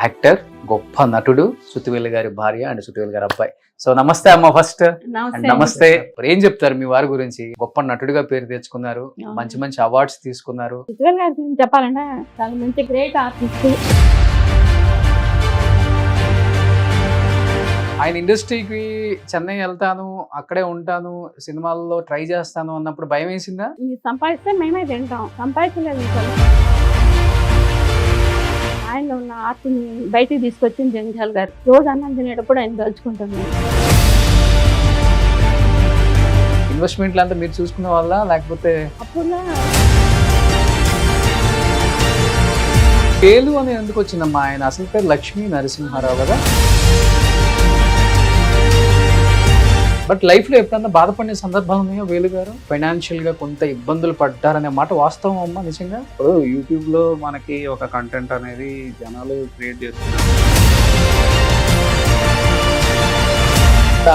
Actor, గొప్ప నటుడు, శృతివేలు గారి భార్య అండ్ శృతివేలు గారి అబ్బాయి. సో నమస్తే అమ్మ. ఫస్ట్ నమస్తే. ఏం చెప్తారు మీ వారి గురించి? గొప్ప నటుడిగా పేరు తెచ్చుకున్నారు, మంచి మంచి అవార్డ్స్ తీసుకున్నారు. శృతివేలు గారి గురించి చెప్పాలంటే చాలా మంచి గ్రేట్ ఆర్టిస్ట్. ఆయన ఇండస్ట్రీకి చెన్నై వెళ్తాను, అక్కడే ఉంటాను, సినిమాల్లో ట్రై చేస్తాను అన్నప్పుడు భయం వేసిందా? మీరు సంపాదిస్తే మేమే తింటాం, సంపాదించలేదు. ఆయనలో ఉన్న ఆర్ట్ని బయటికి తీసుకొచ్చింది జంజాల్ గారు. రోజు అన్నం తినేటప్పుడు ఆయన తలుచుకుంటున్నాను. ఇన్వెస్ట్మెంట్లు అంతా మీరు చూసుకునే వాళ్ళ, లేకపోతే అప్పుడు పేలు అని ఎందుకు వచ్చిందమ్మా? ఆయన అసలు పేరు లక్ష్మీ నరసింహారావు కదా. బట్ లైఫ్లో ఎప్పుడన్నా బాధపడిన సందర్భాలు ఉన్నాయో వేలు గారు? ఫైనాన్షియల్గా కొంత ఇబ్బందులు పడ్డారనే మాట వాస్తవం అమ్మా నిజంగా? ఇప్పుడు యూట్యూబ్లో మనకి ఒక కంటెంట్ అనేది జనాలు క్రియేట్ చేస్తున్నారు.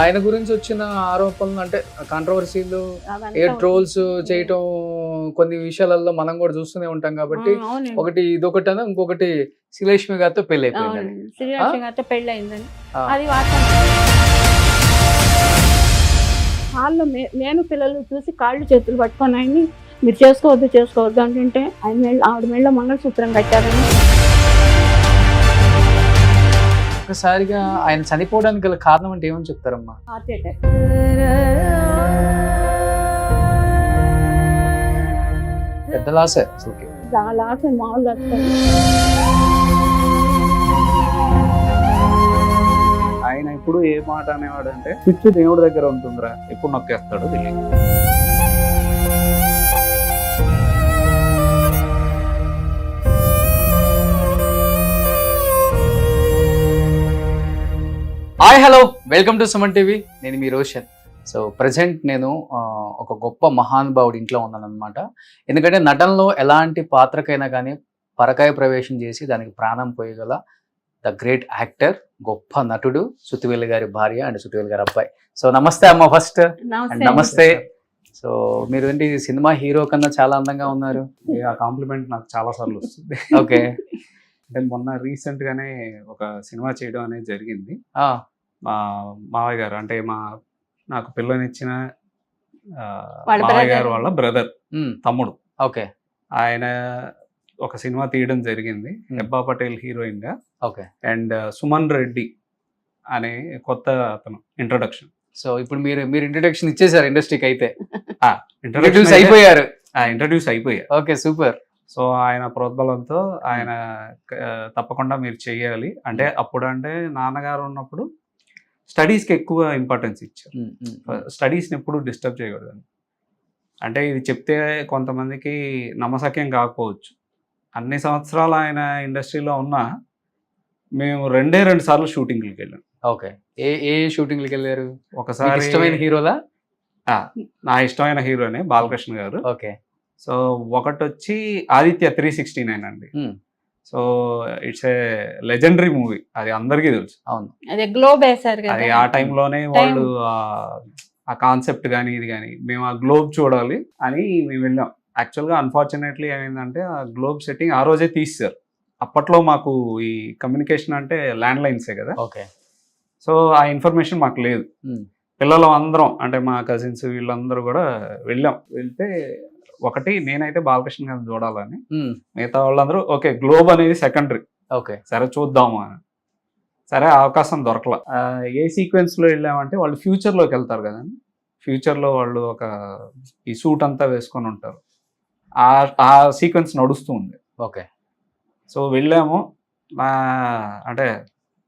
ఆయన గురించి వచ్చిన ఆరోపణలు అంటే కాంట్రవర్సీలు, ఏ ట్రోల్స్ చేయటం కొన్ని విషయాలలో మనం కూడా చూస్తూనే ఉంటాం కాబట్టి, ఒకటి ఇదొకటి ఇంకొకటి శ్రీలక్ష్మి గారితో పెళ్లి అయిపోయింది. శ్రీలక్ష్మి గారితో పెళ్లి అయిందని అది వాస్తవం. వాళ్ళు నేను పిల్లలు చూసి కాళ్ళు చేతులు పట్టుకొని ఆయన్ని మీరు చేసుకోవద్దు అంటుంటే ఆవిడ మెళ్ళ మంగళసూత్రం కట్టారని. ఒకసారిగా ఆయన చనిపోవడానికి గల కారణం అంటే ఏమని చెప్తారమ్మా? Heart attack. పెద్ద లాసే అసలుకి. లాస్ మామూలుగా ఆయన ఇప్పుడు ఏ మాట అనేవాడు అంటే, పిచ్చి దేవుడి దగ్గర ఉంటుందిరా, ఎప్పుడు నొక్కేస్తాడు తెలియదు. Hi, hello, welcome to Suman TV. నేను మీ రోషన్. సో ప్రజెంట్ నేను ఒక గొప్ప మహానుభావుడి ఇంట్లో ఉన్నాను అనమాట. ఎందుకంటే నటనలో ఎలాంటి పాత్రకైనా కానీ పరకాయ ప్రవేశం చేసి దానికి ప్రాణం పోయగల ద గ్రేట్ యాక్టర్, గొప్ప నటుడు, శృతివేలు గారి భార్య అండ్ శృతివేలు గారి అబ్బాయి. సో నమస్తే అమ్మ. ఫస్ట్ నమస్తే. సో మీరు ఏంటి సినిమా హీరో కన్నా చాలా అందంగా ఉన్నారు. ఆ కాంప్లిమెంట్ నాకు చాలా సార్లు వస్తుంది. ఓకే. అంటే మొన్న రీసెంట్ గానే ఒక సినిమా చేయడం అనేది జరిగింది. మా మావయ్య గారు అంటే నాకు పిల్లనిచ్చిన మావయ్య గారు వాళ్ళ బ్రదర్, తమ్ముడు. ఓకే. ఆయన ఒక సినిమా తీయడం జరిగింది, హెబ్బా పటేల్ హీరోయిన్ గా. ఓకే. అండ్ సుమన్ రెడ్డి అనే కొత్త అతను ఇంట్రొడక్షన్. సో ఇప్పుడు మీరు ఇంట్రొడక్షన్ ఇచ్చేసారు ఇండస్ట్రీకి అయితే? ఇంట్రొడ్యూస్ అయిపోయారు. ఇంట్రొడ్యూస్ అయిపోయారు. Okay, super. సో ఆయన ప్రోద్బలంతో ఆయన తప్పకుండా మీరు చెయ్యాలి అంటే, అప్పుడు అంటే నాన్నగారు ఉన్నప్పుడు స్టడీస్కి ఎక్కువ ఇంపార్టెన్స్ ఇచ్చారు. స్టడీస్ని ఎప్పుడు డిస్టర్బ్ చేయకూడదు. అంటే ఇది చెప్తే కొంతమందికి నమ్మశక్యం కాకపోవచ్చు. అన్ని సంవత్సరాలు ఆయన ఇండస్ట్రీలో ఉన్నా మేము రెండు సార్లు షూటింగ్కి వెళ్ళాం. ఓకే. ఏ షూటింగ్కి వెళ్ళారు? ఒకసారి ఇష్టమైన హీరోలా? నా ఇష్టమైన హీరోనే బాలకృష్ణ గారు. ఓకే. సో ఒకటి వచ్చి ఆదిత్య 369 అండి. So it's a legendary movie, అది అందరికీ తెలుసు. అవును, అదే గ్లోబ్ వేశారు కదా. అది ఆ టైంలోనే వాళ్ళు ఆ కాన్సెప్ట్ కానీ ఇది కానీ మేము ఆ గ్లోబ్ చూడాలి అని మేము వెళ్ళాం. యాక్చువల్గా అన్ఫార్చునేట్లీ ఏమైందంటే ఆ గ్లోబ్ సెట్టింగ్ ఆ రోజే తీశారు. అప్పట్లో మాకు ఈ కమ్యూనికేషన్ అంటే ల్యాండ్ లైన్సే కదా. ఓకే. సో ఆ ఇన్ఫర్మేషన్ మాకు లేదు. పిల్లలు అందరం అంటే మా కజిన్స్ వీళ్ళందరూ కూడా వెళ్తే ఒకటి నేనైతే బాలకృష్ణ గారిని చూడాలని, మిగతా వాళ్ళందరూ ఓకే గ్లోబ్ అనేది సెకండరీ, ఓకే సరే చూద్దాము అని. సరే అవకాశం దొరకల. ఏ సీక్వెన్స్లో వెళ్ళామంటే వాళ్ళు ఫ్యూచర్లోకి వెళ్తారు కదండి. ఫ్యూచర్లో వాళ్ళు ఒక ఈ సూట్ అంతా వేసుకొని ఉంటారు. ఆ సీక్వెన్స్ నడుస్తూ ఉంది. ఓకే. సో వెళ్ళాము. అంటే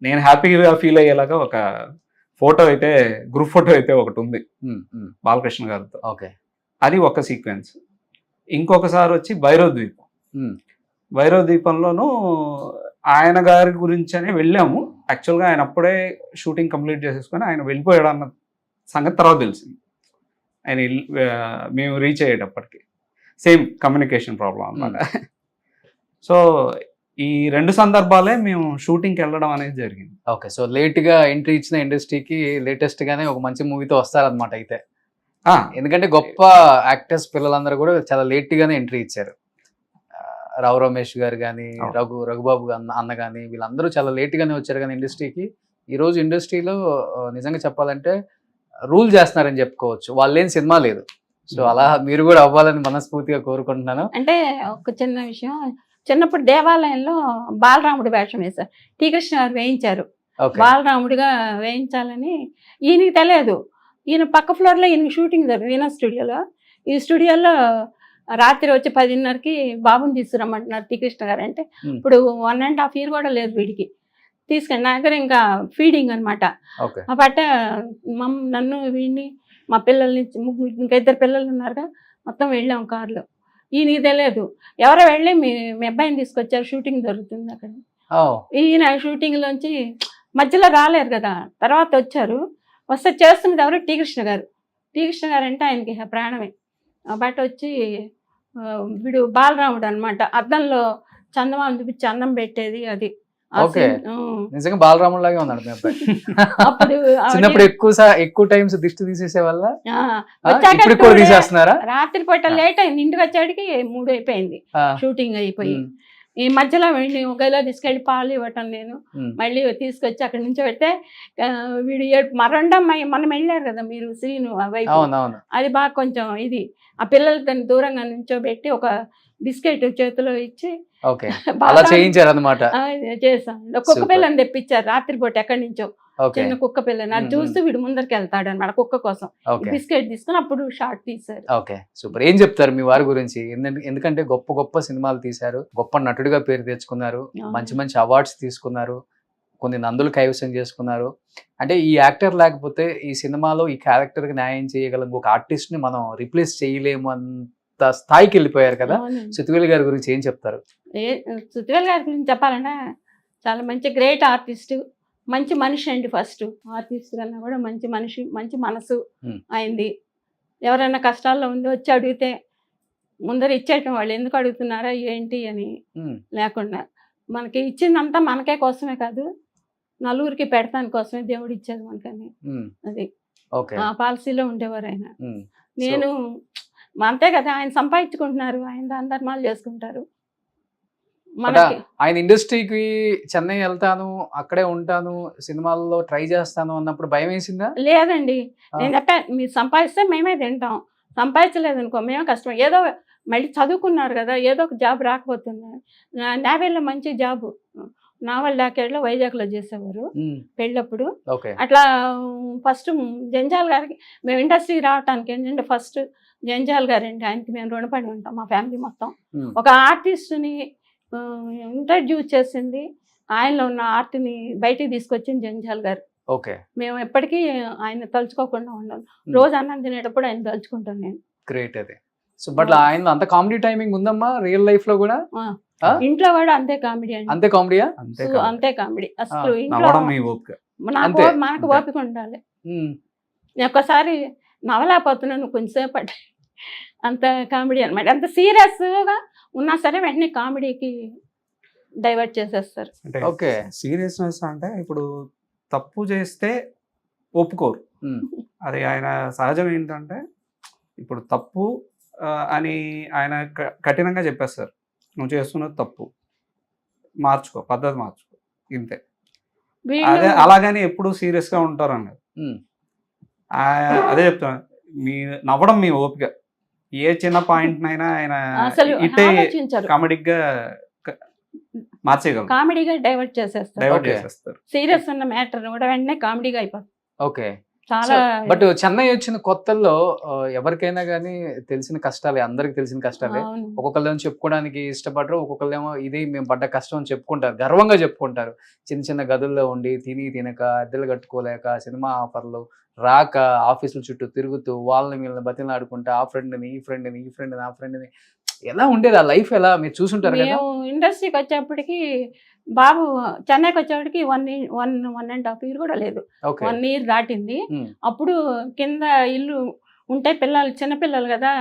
నేను హ్యాపీగా ఫీల్ అయ్యేలాగా ఒక ఫోటో అయితే, గ్రూప్ ఫోటో అయితే ఒకటి ఉంది బాలకృష్ణ గారితో. ఓకే. అది ఒక సీక్వెన్స్. ఇంకొకసారి వచ్చి భైరవ ద్వీపం. భైరవ ద్వీపంలోనూ ఆయన గారి గురించి అని వెళ్ళాము. యాక్చువల్గా ఆయన అప్పుడే షూటింగ్ కంప్లీట్ చేసేసుకొని ఆయన వెళ్ళిపోయాడు అన్న సంగతి తర్వాత తెలిసింది. ఆయన మేము రీచ్ అయ్యేటప్పటికి సేమ్ కమ్యూనికేషన్ ప్రాబ్లం అన్నమాట. సో ఈ రెండు సందర్భాలే మేము షూటింగ్కి వెళ్ళడం అనేది జరిగింది. ఓకే. సో లేట్గా ఎంట్రీ ఇచ్చిన ఇండస్ట్రీకి లేటెస్ట్ గానే ఒక మంచి మూవీతో వస్తారనమాట అయితే. ఎందుకంటే గొప్ప యాక్టర్స్ పిల్లలందరూ కూడా చాలా లేట్గానే ఎంట్రీ ఇచ్చారు. రావు రమేష్ గారు కానీ, అవును. రఘుబాబు అన్న కానీ వీళ్ళందరూ చాలా లేట్ గానే వచ్చారు కానీ ఇండస్ట్రీకి. ఈ రోజు ఇండస్ట్రీలో నిజంగా చెప్పాలంటే రూల్ చేస్తున్నారని చెప్పుకోవచ్చు. వాళ్ళు లేని సినిమా లేదు. సో అలా మీరు కూడా అవ్వాలని మనస్ఫూర్తిగా కోరుకుంటున్నాను. అంటే ఒక చిన్న విషయం, చిన్నప్పుడు దేవాలయంలో బాలరాముడి వేషం వేశారు. టీ కృష్ణ గారు వేయించారు. ఓకే. బాలరాముడిగా వేయించాలని ఈయనకి తెలియదు. ఈయన పక్క ఫ్లోర్లో ఈయనకి షూటింగ్ జరుగుతుంది వీణా స్టూడియోలో. ఈ స్టూడియోలో రాత్రి వచ్చి 10:30కి బాబుని తీసుకురమ్మంటున్నారు టీ కృష్ణ గారు. అంటే Hmm. ఇప్పుడు 1.5 year కూడా లేదు వీడికి. తీసుకెళ్ళి నా దగ్గర ఇంకా ఫీడింగ్ అనమాట. ఓకే. ఆ పట్ట నన్ను వీడిని మా పిల్లల్ని ఇంకా 2 పిల్లలు ఉన్నారుగా, మొత్తం వెళ్ళాం కారులో. ఈయనకి తెలియదు. ఎవరో వెళ్ళి మీ అబ్బాయిని తీసుకొచ్చారు, షూటింగ్ జరుగుతుంది అక్కడ. ఓ ఈయన షూటింగ్లోంచి మధ్యలో రాలేరు కదా, తర్వాత వచ్చారు. వస్తే చేస్తున్నది ఎవరు? టీ కృష్ణ గారు. టీ కృష్ణ గారు అంటే ఆయనకి ప్రాణమే. బట్ వచ్చి వీడు బాలరాముడు అనమాట. అద్దంలో చందమామ చూపించి అన్నం పెట్టేది అది. ఆ ఓకే. scene, నిజంగా బాలరాముడు లాగే ఉన్నాడు మీ అబ్బాయి. అప్పుడు చిన్నప్పుడు ఎక్కువ టైమ్స్ దిష్టి తీసేసే వల్ల ఆ, ఇప్పుడు వచ్చాక కూడా 2 days తీసేస్తున్నారా? రాత్రిపూట లేట్ అయింది. ఇంటికి వచ్చేటికి 3 అయిపోయింది ఆ, షూటింగ్ అయిపోయి. ఉమ్, ఈ మధ్యలో వెళ్ళి ఒకవేళ తీసుకెళ్ళి పాలు ఇవ్వటం నేను ఉమ్. మళ్ళీ తీసుకొచ్చి అక్కడి నుంచి పెడితే వీడు మరండమ్మాయి మనం వెళ్ళారు కదా మీరు శ్రీను ఆ వైపు, అవునవును. అది బాగా కొంచెం ఇది. ఆ పిల్లలు దాన్ని దూరంగా నుంచోబెట్టి ఒక బిస్కెట్ చేతిలో ఇచ్చి ఓకే. అలా చేయించారు అనమాట. చేసాం. కుక్క Super. పిల్లని తెప్పించారు రాత్రిపూట ఎక్కడి నుంచో, ఓకే. చిన్న కుక్క పిల్లని. అది చూస్తూ వీడు ముందరికి వెళ్తాడు అనమాట కుక్క కోసం. ఓకే. బిస్కెట్ తీసుకుని అప్పుడు షార్ట్ తీశారు. ఓకే. సూపర్. ఏం చెప్తారు మీ వారి గురించి? ఎందుకంటే గొప్ప గొప్ప సినిమాలు తీశారు, గొప్ప నటుడిగా పేరు తెచ్చుకున్నారు, మంచి మంచి అవార్డ్స్ తీసుకున్నారు, కొన్ని నందులు కైవసం చేసుకున్నారు. అంటే ఈ యాక్టర్ లేకపోతే ఈ సినిమాలో ఈ క్యారెక్టర్ కి న్యాయం చేయగలం ఒక ఆర్టిస్ట్ ని మనం రిప్లేస్ చేయలేము అంత స్థాయికి వెళ్ళిపోయారు కదా. అవునండి. సుతివేలు గారి గురించి ఏం చెప్తారు? సుతివేల్ గారి గురించి చెప్పాలంటే చాలా మంచి గ్రేట్ ఆర్టిస్ట్, మంచి మనిషి అండి. ఫస్ట్ ఆర్టిస్ట్ కన్నా కూడా మంచి మనిషి, మంచి మనసు Hmm. అయింది. ఎవరైనా కష్టాల్లో ఉండి వచ్చి అడిగితే ముందర ఇచ్చేయటం, వాళ్ళు ఎందుకు అడుగుతున్నారా ఏంటి అని ఉమ్, లేకుండా మనకి ఇచ్చిందంతా మనకే కోసమే కాదు, నలుగురికి పెడతాని కోసమే దేవుడు ఇచ్చేది మనకని. ఉమ్, అది ఓకే. ఆ పాలసీలో ఉండేవారు ఆయన. ఉమ్, నేను అంతే కదా, ఆయన సంపాదించుకుంటున్నారు, ఆయన దాన ధర్మాలు చేసుకుంటారు. మనకి ఆయన ఇండస్ట్రీకి చెన్నై వెళ్తాను, అక్కడే ఉంటాను, సినిమాల్లో ట్రై చేస్తాను అన్నప్పుడు భయం వేసిందా? లేదండి. నేను చెప్పా, మీరు సంపాదిస్తే మేమే తింటాం, సంపాదించలేదు అనుకో మేమే కష్టం. ఏదో మళ్ళీ చదువుకున్నారు కదా, ఏదో ఒక జాబ్ రాకపోతుంది. నేవీలో మంచి జాబు, నావల్ డాకేడ్లో వైజాగ్లో చేసేవారు ఉమ్, పెళ్ళప్పుడు. ఓకే. అట్లా ఫస్ట్ జంజాల్ గారికి మేము ఇండస్ట్రీకి రావడానికి ఏంటంటే ఫస్ట్ జంజాల్ గారండి, ఆయనకి మేము రుణపడి ఉంటాం మా ఫ్యామిలీ మొత్తం. ఉమ్, ఒక ఆర్టిస్ట్ని ఇంట్రడ్యూస్ చేసింది, ఆయనలో ఉన్న ఆర్ట్ని బయటికి తీసుకొచ్చింది జంజాల్ గారు. ఓకే. మేము ఎప్పటికీ ఆయన తలుచుకోకుండా ఉన్నాం. రోజు అన్నం తినేటప్పుడు ఆయన తలుచుకుంటాను నేను. గ్రేట్ అది. సో బట్ ఆయన అంత కామెడీ టైమింగ్ ఉందమ్మా రియల్ లైఫ్ లో కూడా? ఆ? ఇంట్లో కూడా అంతే కామెడీ అండి. అంతే కామెడీయా? అంతే సో కాదు. అంతే కామెడీ అసలు. ఇంట్లో నవ్వడం మీ ఓపిక. అంతే. మనకు అంతే. ఓపిక ఉండాలి. ఉమ్, నేను ఒక్కసారి నవలేకపోతున్నాను కొంచెంసేపు అంత కామెడీ అనమాట. అంత సీరియస్గా ఉన్నా సరే వెంటనే కామెడీకి డైవర్ట్ చేసేస్తారు. అంటే ఓకే. సీరియస్నెస్ అంటే ఇప్పుడు తప్పు చేస్తే ఒప్పుకోరు. ఉమ్, అది ఆయన సహజం. ఏంటంటే ఇప్పుడు తప్పు అని ఆయన కఠినంగా చెప్పేస్తారు, నువ్వు చేస్తున్నది తప్పు, మార్చుకో, పద్ధతి మార్చుకో, ఇంతే. అదే అలాగని ఎప్పుడు సీరియస్ గా ఉంటారు అన్నది. ఉమ్, అదే చెప్తాను, మీ నవ్వడం మీ ఓపిక. ఏ చిన్న పాయింట్ నైనా ఆయన అసలు ఇట్టే ఆలోచించరు, కామెడీగా మార్చేయగలరు, కామెడీగా డైవర్ట్ చేసేస్తారు. Divert Okay. చేసేస్తారు. సీరియస్ ఉన్న మ్యాటర్ కూడా వెంటనే కామెడీగా అయిపోతుంది. ఓకే. చాలా బట్ చెన్నై వచ్చిన కొత్తల్లో ఎవరికైనా కానీ తెలిసిన కష్టాలే, అందరికి తెలిసిన కష్టాలే. అవును. ఒక్కొక్కళ్ళేమో చెప్పుకోవడానికి ఇష్టపడరు, ఒక్కొక్కళ్ళేమో ఇది మేము పడ్డ కష్టం అని చెప్పుకుంటారు, గర్వంగా చెప్పుకుంటారు. చిన్న చిన్న గదుల్లో ఉండి తినక, అద్దెలు కట్టుకోలేక, సినిమా ఆఫర్లు రాక, ఆఫీసుల చుట్టూ తిరుగుతూ వాళ్ళని వీళ్ళని బతిలాడుకుంటా, ఆ ఫ్రెండ్ని ఈ ఫ్రెండ్ని ఆ ఫ్రెండ్ని, ఎలా ఉండేది ఆ లైఫ్? ఎలా మీరు చూసుంటారు కదా. మేము ఇండస్ట్రీకి వచ్చేప్పటికి బాబు చెన్నైకి వచ్చేప్పటికి 1.5 year కూడా లేదు, ఓకే. 1 year దాటింది. ఉమ్, అప్పుడు కింద ఇల్లు ఉంటే పిల్లలు చిన్నపిల్లలు కదా,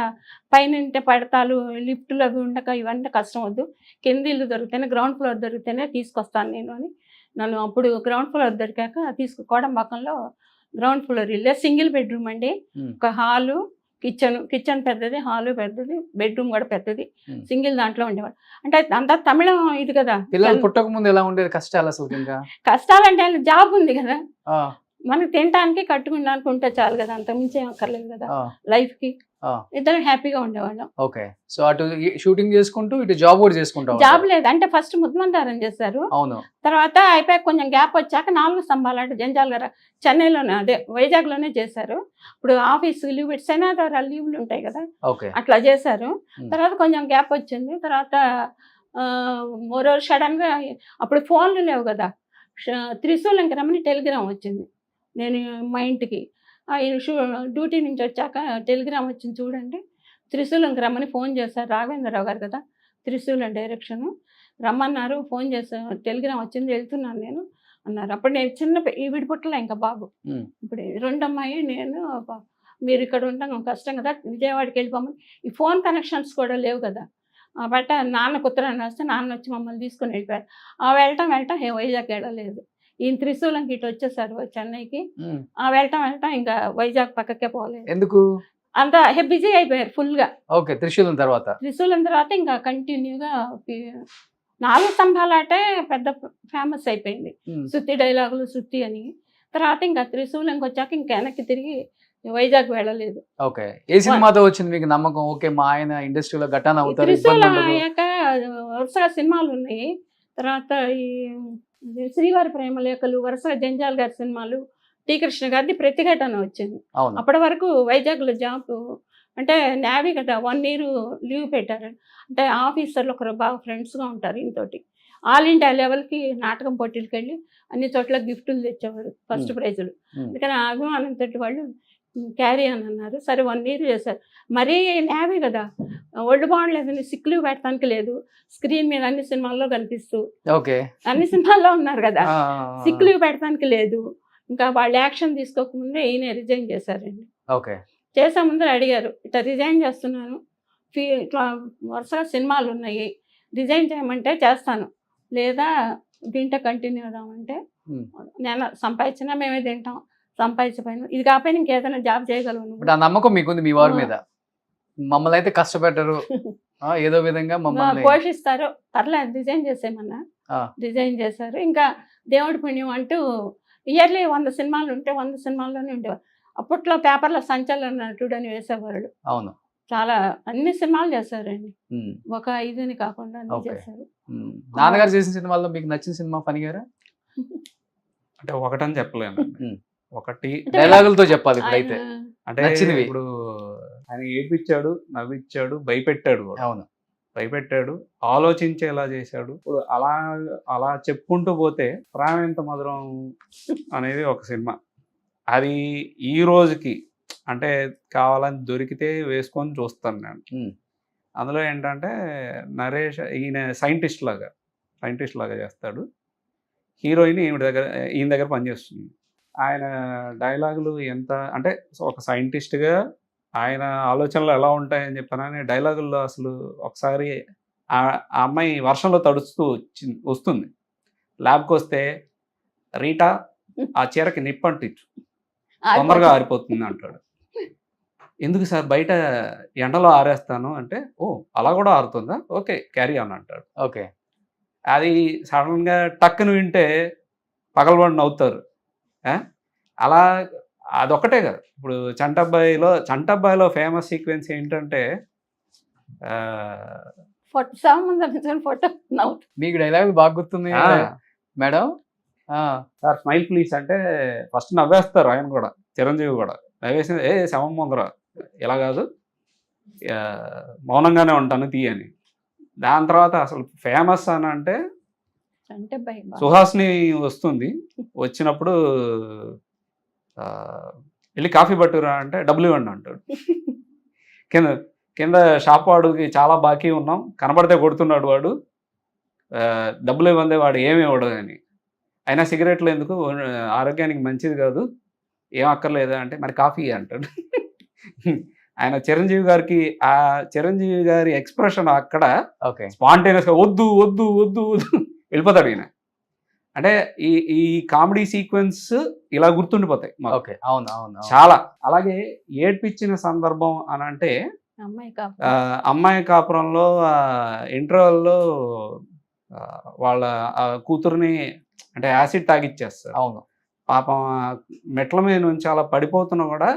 పైన ఉంటే పడతాలు, లిఫ్ట్లు అవి ఉండక ఇవన్నీ కష్టం వద్దు, కింద ఇల్లు దొరికితేనే, గ్రౌండ్ ఫ్లోర్ దొరికితేనే తీసుకొస్తాను నేను అని నన్ను అప్పుడు గ్రౌండ్ ఫ్లోర్ దొరికాక కోడంబాకంలో గ్రౌండ్ ఫ్లోర్ ఇల్లే, సింగిల్ బెడ్రూమ్ అండి, ఉమ్, ఒక హాలు, కిచెన్ పెద్దది, హాలు పెద్దది, బెడ్రూమ్ కూడా పెద్దది, Hmm. సింగిల్ దాంట్లో ఉండేవాడు. అంటే అంతా తమిళం ఇది కదా, పిల్లలు పుట్టక ముందు ఎలా ఉండేది కష్టాలు అసలు ఇంకా? కష్టాలంటే ఆయన జాబ్ ఉంది కదా, ఆ, మనకి తినడానికి కట్టుకోవడానికి ఉంటే చాలు కదా, అంత మించి ఏం అక్కర్లేదు కదా ఆ, లైఫ్ కి. ఆ. ఇద్దరు హ్యాపీగా ఉండేవాళ్ళం. ఓకే. సో అటు షూటింగ్ చేసుకుంటూ ఇటు జాబ్ కూడా చేసుకుంటాం. జాబ్ లేదు అంటే ఫస్ట్ ముద్మందారం చేశారు, అవును. తర్వాత అయిపోయి కొంచెం గ్యాప్ వచ్చాక 4 స్తంభాలు అంటే జంజాల్ గారు చెన్నైలోనే అదే వైజాగ్లోనే చేశారు. ఇప్పుడు ఆఫీస్ లీవ్ పెట్టి శనివారాలు లీవ్లు ఉంటాయి కదా, ఓకే. అట్లా చేశారు. Hmm. తర్వాత కొంచెం గ్యాప్ వచ్చింది. తర్వాత మోరోవర్ సడన్గా అప్పుడు ఫోన్లు లేవు కదా, త్రిశూలంకి రమ్మని టెలిగ్రామ్ వచ్చింది నేను మా ఇంటికి. డ్యూటీ నుంచి వచ్చాక టెలిగ్రామ్ వచ్చింది చూడండి, త్రిశూలంకి రమ్మని ఫోన్ చేశారు, రాఘవేంద్రరావు గారు కదా త్రిశూలం డైరెక్షను, రమ్మన్నారు, ఫోన్ చేశారు, టెలిగ్రామ్ వచ్చింది, వెళ్తున్నాను నేను అన్నారు. అప్పుడు నేను ఈ విడిపుట్టలే ఇంకా బాబు, Hmm. ఇప్పుడు 2 అమ్మాయి నేను, మీరు ఇక్కడ ఉండడం కష్టం కదా, విజయవాడకి వెళ్ళిపోమని. ఈ ఫోన్ కనెక్షన్స్ కూడా లేవు కదా, బట్ నాన్నకు ఉత్తరాన్ని రాస్తే నాన్న వచ్చి మమ్మల్ని తీసుకొని వెళ్ళిపోయారు. వెళ్ళటం వైజాగ్ వెళ్ళలేదు, ఈయన త్రిశూలంకి ఇటు వచ్చేసారు చెన్నైకి. Hmm. వెళ్ళటం ఇంకా వైజాగ్ పక్కకే పోలేదు, ఎందుకు? అంతా బిజీ అయిపోయారు ఫుల్గా. ఓకే. త్రిశూలం తర్వాత త్రిశూలం తర్వాత ఇంకా కంటిన్యూగా 4 స్తంభాలాటే పెద్ద ఫేమస్ అయిపోయింది, Hmm. సుత్తి డైలాగులు సుత్తి అని. తర్వాత ఇంకా త్రిశూలంకి వచ్చాక ఇంకా వెనక్కి తిరిగి వైజాగ్ వెళ్ళలేదు. ఓకే. ఏ సినిమాతో వచ్చింది మీకు నమ్మకం? ఓకే, మా ఆయన ఇండస్ట్రీలో గట్టాన అవుతారు, ఇబ్బంది త్రిశూలం ఉండదు. అయ్యాక వరుసగా సినిమాలు ఉన్నాయి. తర్వాత ఈ శ్రీవారి ప్రేమలేఖలు, వరుసగా జంజాల్ గారి సినిమాలు, టీ కృష్ణ గారిది ప్రతిఘటన వచ్చింది. అవును. అప్పటి వరకు వైజాగ్లో జాబ్ అంటే నేవీ కదా, 1 year లీవ్ పెట్టారు. అంటే ఆఫీసర్లు ఒకరు బాగా ఫ్రెండ్స్గా ఉంటారు ఇంతోటి. ఆల్ ఇండియా లెవెల్కి నాటకం పోటీలకు వెళ్ళి అన్ని చోట్ల గిఫ్టులు తెచ్చేవారు, ఫస్ట్ ప్రైజులు. Hmm. అందుకని ఆ అభిమానంతో వాళ్ళు క్యారీ అని అన్నారు. సరే 1 year చేశారు. మరీ నేవీ కదా, ఒళ్ళు బాగుండలేదని సిక్ లీవ్ పెట్టడానికి లేదు, స్క్రీన్ మీద అన్ని సినిమాల్లో కనిపిస్తూ ఓకే. అన్ని సినిమాల్లో ఉన్నారు కదా, ఆ, సిక్ లీవ్ పెట్టడానికి లేదు. ఇంకా వాళ్ళు యాక్షన్ తీసుకోకముందే ఈయన రిజైన్ చేశారండి. ఓకే. చేసే ముందర అడిగారు, ఇట్లా రిజైన్ చేస్తున్నాను, ఇట్లా వరుసగా సినిమాలు ఉన్నాయి, రిజైన్ చేయమంటే చేస్తాను, లేదా దీంట్లో కంటిన్యూ అవుదామంటే Hmm. నేను సంపాదించినా మేమే తింటాం, సంపాదించపోయినా ఇది కాకపోయినా ఇంకేదైనా జాబ్ చేయగలను. ఇప్పుడు ఆ నమ్మకం మీకుంది మీ వారి మీద? మమ్మల్ని అయితే కష్టపెట్టరు, ఏదో విధంగా మమ్మల్ని పోషిస్తారు, పర్లేదు రిజైన్ చేసేయమన్నా. ఆ. రిజైన్ చేశారు. ఇంకా దేవుడి పుణ్యం అంటూ ఇయర్లీ 100 సినిమాలు ఉంటే 100 సినిమాల్లోనే ఉండేవారు. అప్పట్లో పేపర్లో సంచలన నటుడు అని వేసేవాళ్ళు. అవును. చాలా అన్ని సినిమాలు చేశారండి, Hmm. ఒక 5 కాకుండా అన్ని Okay. చేశారు. Hmm. నాన్నగారు చేసిన సినిమాల్లో మీకు నచ్చిన సినిమా ఫణి గారా? అంటే ఒకటని చెప్పలేను. Hmm. ఒకటి డైలాగులతో చెప్పాలి ఇప్పుడైతే. ఆయన అంటే నచ్చినవి. ఇప్పుడు ఆయన ఏడ్పించాడు, నవ్విచ్చాడు, భయపెట్టాడు కూడా. అవును. భయపెట్టాడు, ఆలోచించేలా చేశాడు. ఇప్పుడు అలా అలా చెప్పుకుంటూ పోతే ప్రాణం ఎంత మధురం అనేది ఒక సినిమా. అది ఈ రోజుకి అంటే కావాలని దొరికితే వేసుకొని చూస్తాను నేను. Hmm. అందులో ఏంటంటే నరేష్ ఈయన సైంటిస్ట్ లాగా చేస్తాడు. హీరోయిన్ ఈయన దగ్గర పనిచేస్తుంది. ఆయన డైలాగులు ఎంత అంటే ఒక సైంటిస్ట్గా ఆయన ఆలోచనలు ఎలా ఉంటాయని చెప్పానని డైలాగుల్లో అసలు ఒకసారి ఆ అమ్మాయి వర్షంలో తడుస్తూ వస్తుంది, ల్యాబ్కి వస్తే రీటా ఆ చీరకి నిప్పంటిచ్చు తొందరగా ఆరిపోతుంది అంటాడు. ఎందుకు సార్ బయట ఎండలో ఆరేస్తాను అంటే, ఓ అలా కూడా ఆరుతుందా, ఓకే క్యారీ ఆన్ అంటాడు. ఓకే. అది సడన్గా టక్కును వింటే పగలబడి నవ్వుతారు. అలా అదొక్కటే కదా. ఇప్పుడు చంటబ్బాయిలో ఫేమస్ సీక్వెన్స్ ఏంటంటే ఫోటో నవ్వుతూ మీకు డైలాగ్ బాగా గుర్తుంది మేడం. సార్ స్మైల్ ప్లీజ్ అంటే ఫస్ట్ నవ్వేస్తారు ఆయన కూడా, చిరంజీవి కూడా నవ్వేసింది, శవం ముందర ఇలా కాదు మౌనంగానే ఉంటాను తీయని. దాని తర్వాత అసలు ఫేమస్ అని అంటే అంటే సుహాస్ని వస్తుంది, వచ్చినప్పుడు వెళ్ళి కాఫీ పట్టురా అంటే డబ్బులు ఇవ్వండి అంటాడు. కింద షాప్ వాడికి చాలా బాకీ ఉన్నాం, కనబడితే కొడుతున్నాడు వాడు, డబ్బులు ఇవ్వందే వాడు ఏమి ఇవ్వడు అని. అయినా సిగరెట్లు ఎందుకు, ఆరోగ్యానికి మంచిది కాదు, ఏం అక్కర్లేదా అంటే మరి కాఫీ అంటాడు. ఆయన చిరంజీవి గారి ఎక్స్ప్రెషన్ అక్కడ స్పాంటేనియస్గా వద్దు వద్దు వద్దు వద్దు వెళ్ళిపోతాడు ఈయన. అంటే ఈ కామెడీ సీక్వెన్స్ ఇలా గుర్తుండిపోతాయి మాకు. ఓకే, అవును అవును అవును. చాలా. అలాగే ఏడ్పించిన సందర్భం అని అంటే అమ్మాయి కాపు. అమ్మాయి కాపురంలో ఇంటర్వెల్లో వాళ్ళ కూతుర్ని అంటే యాసిడ్ తాగిచ్చేస్తారు. అవును. పాపం మెట్ల మీద నుంచి అలా పడిపోతున్నా కూడా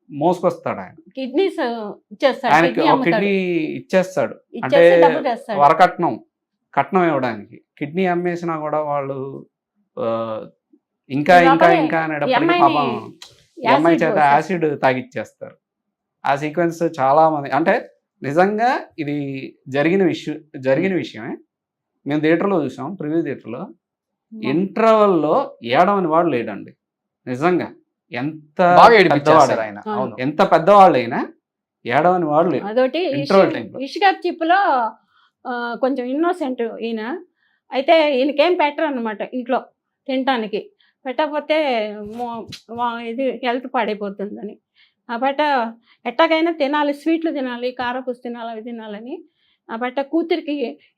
మోసుకొస్తాడు ఆయన. కిడ్నీస్ ఇచ్చేస్తాడు, ఆయనకి కిడ్నీ ఒక అమ్ముతాడు. కిడ్నీ ఇచ్చేస్తాడు అంటే ఇచ్చేసి డబ్బులు తెస్తాడు. కట్నం ఇవ్వడానికి. కిడ్నీ అమ్మేసినా కూడా వాళ్ళు ఆ, ఇంకా ఈ ఇంకా లోపలే ఇంకా ఈ అనేటప్పటికి అమ్మాయిని పాపం ఈ అమ్మాయి యాసిడ్ చేత పోసేస్తారు. యాసిడ్ తాగిచ్చేస్తారు. ఆ సీక్వెన్స్ చాలా మంది అంటే నిజంగా ఇది జరిగిన విషయమే. మేము థియేటర్లో చూసాం, ప్రివ్యూ థియేటర్లో. ఇంటర్వెల్లో ఏడవని వాడు లేడండి నిజంగా. ఎంత బాగా ఏడిపించేస్తారు పెద్దవాడు ఆయన. అవును. అవును. ఎంత పెద్దవాళ్ళైనా ఏడవని వాడు లేడు అదొకటి ఇంటర్వెల్ టైంలో. ఇషిగారి చిప్పులో కొంచెం ఇన్నోసెంట్ ఈయన. అయితే ఈయనకేం పెట్టరు అనమాట ఇంట్లో తినటానికి. పెట్టకపోతే ఇది హెల్త్ పాడైపోతుందని. బట్ ఎట్టాగైనా తినాలి, స్వీట్లు తినాలి, కారపూస తినాలి, అవి తినాలని. బట్ కూతురికి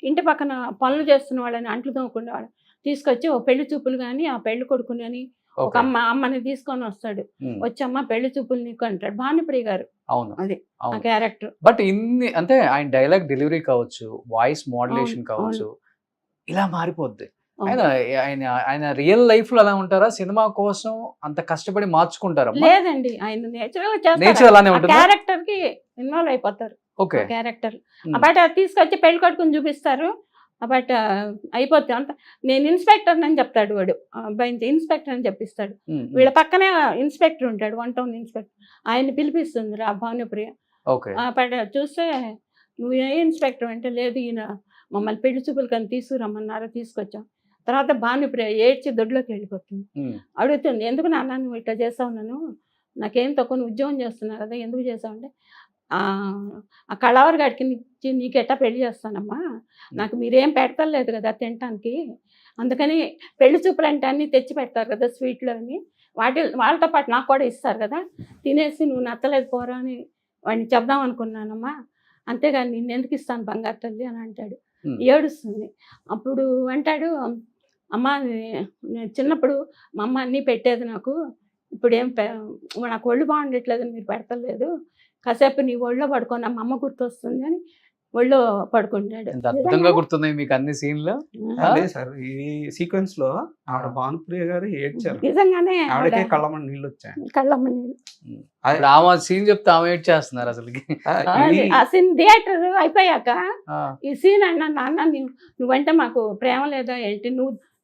ఇంటి పక్కన పనులు చేస్తున్న వాళ్ళని, అంట్లు తోముకునే వాళ్ళు తీసుకొచ్చి ఓ పెళ్లి చూపులు కానీ ఆ పెళ్లి కొడుకుని అని ఒక ఓకే. అమ్మని తీసుకొని వస్తాడు. ఉమ్. వచ్చి అమ్మ పెళ్లి చూపులు నీకు అంటాడు. భానుప్రియ గారు అవును అది ఆ అవును. క్యారెక్టర్. బట్ ఇన్ని అంటే ఆయన డైలాగ్ డెలివరీ కావచ్చు, వాయిస్ మోడ్యులేషన్ అవును, కావచ్చు, ఇలా మారిపోద్ది. అవును. ఆయన ఆయన ఆయన రియల్ లైఫ్ లో అలా ఉంటారా? సినిమా కోసం అంత కష్టపడి మార్చుకుంటారా? లేదండి, ఆయన నేచురల్ గా నేచర్ చేస్తారు. అలానే ఆ ఉంటుంది. క్యారెక్టర్ కి ఇన్వాల్వ్ అయిపోతారు. ఓకే. Character um. బట్ అది తీసుకొచ్చి పెళ్లి కొడుకుని చూపిస్తారు. బట్ అయిపోతుంది అంత. నేను ఇన్స్పెక్టర్ అని చెప్తాడు వాడు, అబ్బాయి ఇన్స్పెక్టర్ అని చెప్పిస్తాడు. ఉమ్, ఉమ్. వీళ్ళ పక్కనే ఇన్స్పెక్టర్ ఉంటాడు, 1 టౌన్ ఇన్స్పెక్టర్. ఆయన్ని పిలిపిస్తుంది రా భానుప్రియ. ఓకే. బట్ చూస్తే నువ్వు ఏ ఇన్స్పెక్టర్ అంటే, లేదు ఈయన మమ్మల్ని పెళ్లి చూపులు కానీ తీసుకురమ్మన్నారో తీసుకొచ్చాం. తర్వాత భానుప్రియ ఏడ్చి దొడ్లోకి వెళ్ళిపోతుంది. ఉమ్. అడుగుతుంది, ఎందుకు నాన్న నువ్వు ఇట్లా చేసావు, నన్ను నాకేం తక్కువ, నువ్వు ఉద్యోగం చేస్తున్నావు కదా, ఎందుకు చేసావు అంటే, ఆ కళావరి గారికి నీకు ఎట్టా పెళ్లి చేస్తానమ్మా, నాకు మీరేం పెడతలేదు కదా తినటానికి, అందుకని పెళ్లి చూపులు అంటే అన్నీ తెచ్చి పెడతారు కదా స్వీట్లు అని, వాళ్ళతో పాటు నాకు కూడా ఇస్తారు కదా, తినేసి నువ్వు నచ్చలేదు పోరా అని వాడిని చెప్దాం అనుకున్నానమ్మా, అంతేగాని నేను ఎందుకు ఇస్తాను బంగారు తల్లి అని అంటాడు. ఏడుస్తుంది. అప్పుడు అంటాడు, అమ్మ నేను చిన్నప్పుడు మా అమ్మ అన్నీ పెట్టేది నాకు, ఇప్పుడు నాకు ఒళ్ళు బాగుండట్లేదు, మీరు పెడతలేదు, కాసేపు నీ ఒళ్ళో పడుకోని మా అమ్మ గుర్తొస్తుంది అని ఒళ్ళో పడుకుంటాడు. ఎంత అద్భుతంగా గుర్తున్నాయి మీకు అన్ని సీన్లు. లేదు సార్, ఈ సీక్వెన్స్ లో ఆవిడ భానుప్రియ గారు ఏడ్చారు. నిజంగానే ఆవిడకే కళ్ళమని నీళ్ళు వచ్చాయి. కళ్ళమ్మ నీళ్ళు. ఇప్పుడు ఆమె సీన్ చెప్తే ఆమె ఏడ్ చేస్తున్నారు అసలుకి. ఆ సీన్ థియేటర్ అయిపోయాక ఈ సీన్ అన్నా, నాన్న నువ్వంటే మాకు ప్రేమ లేదా ఏంటి,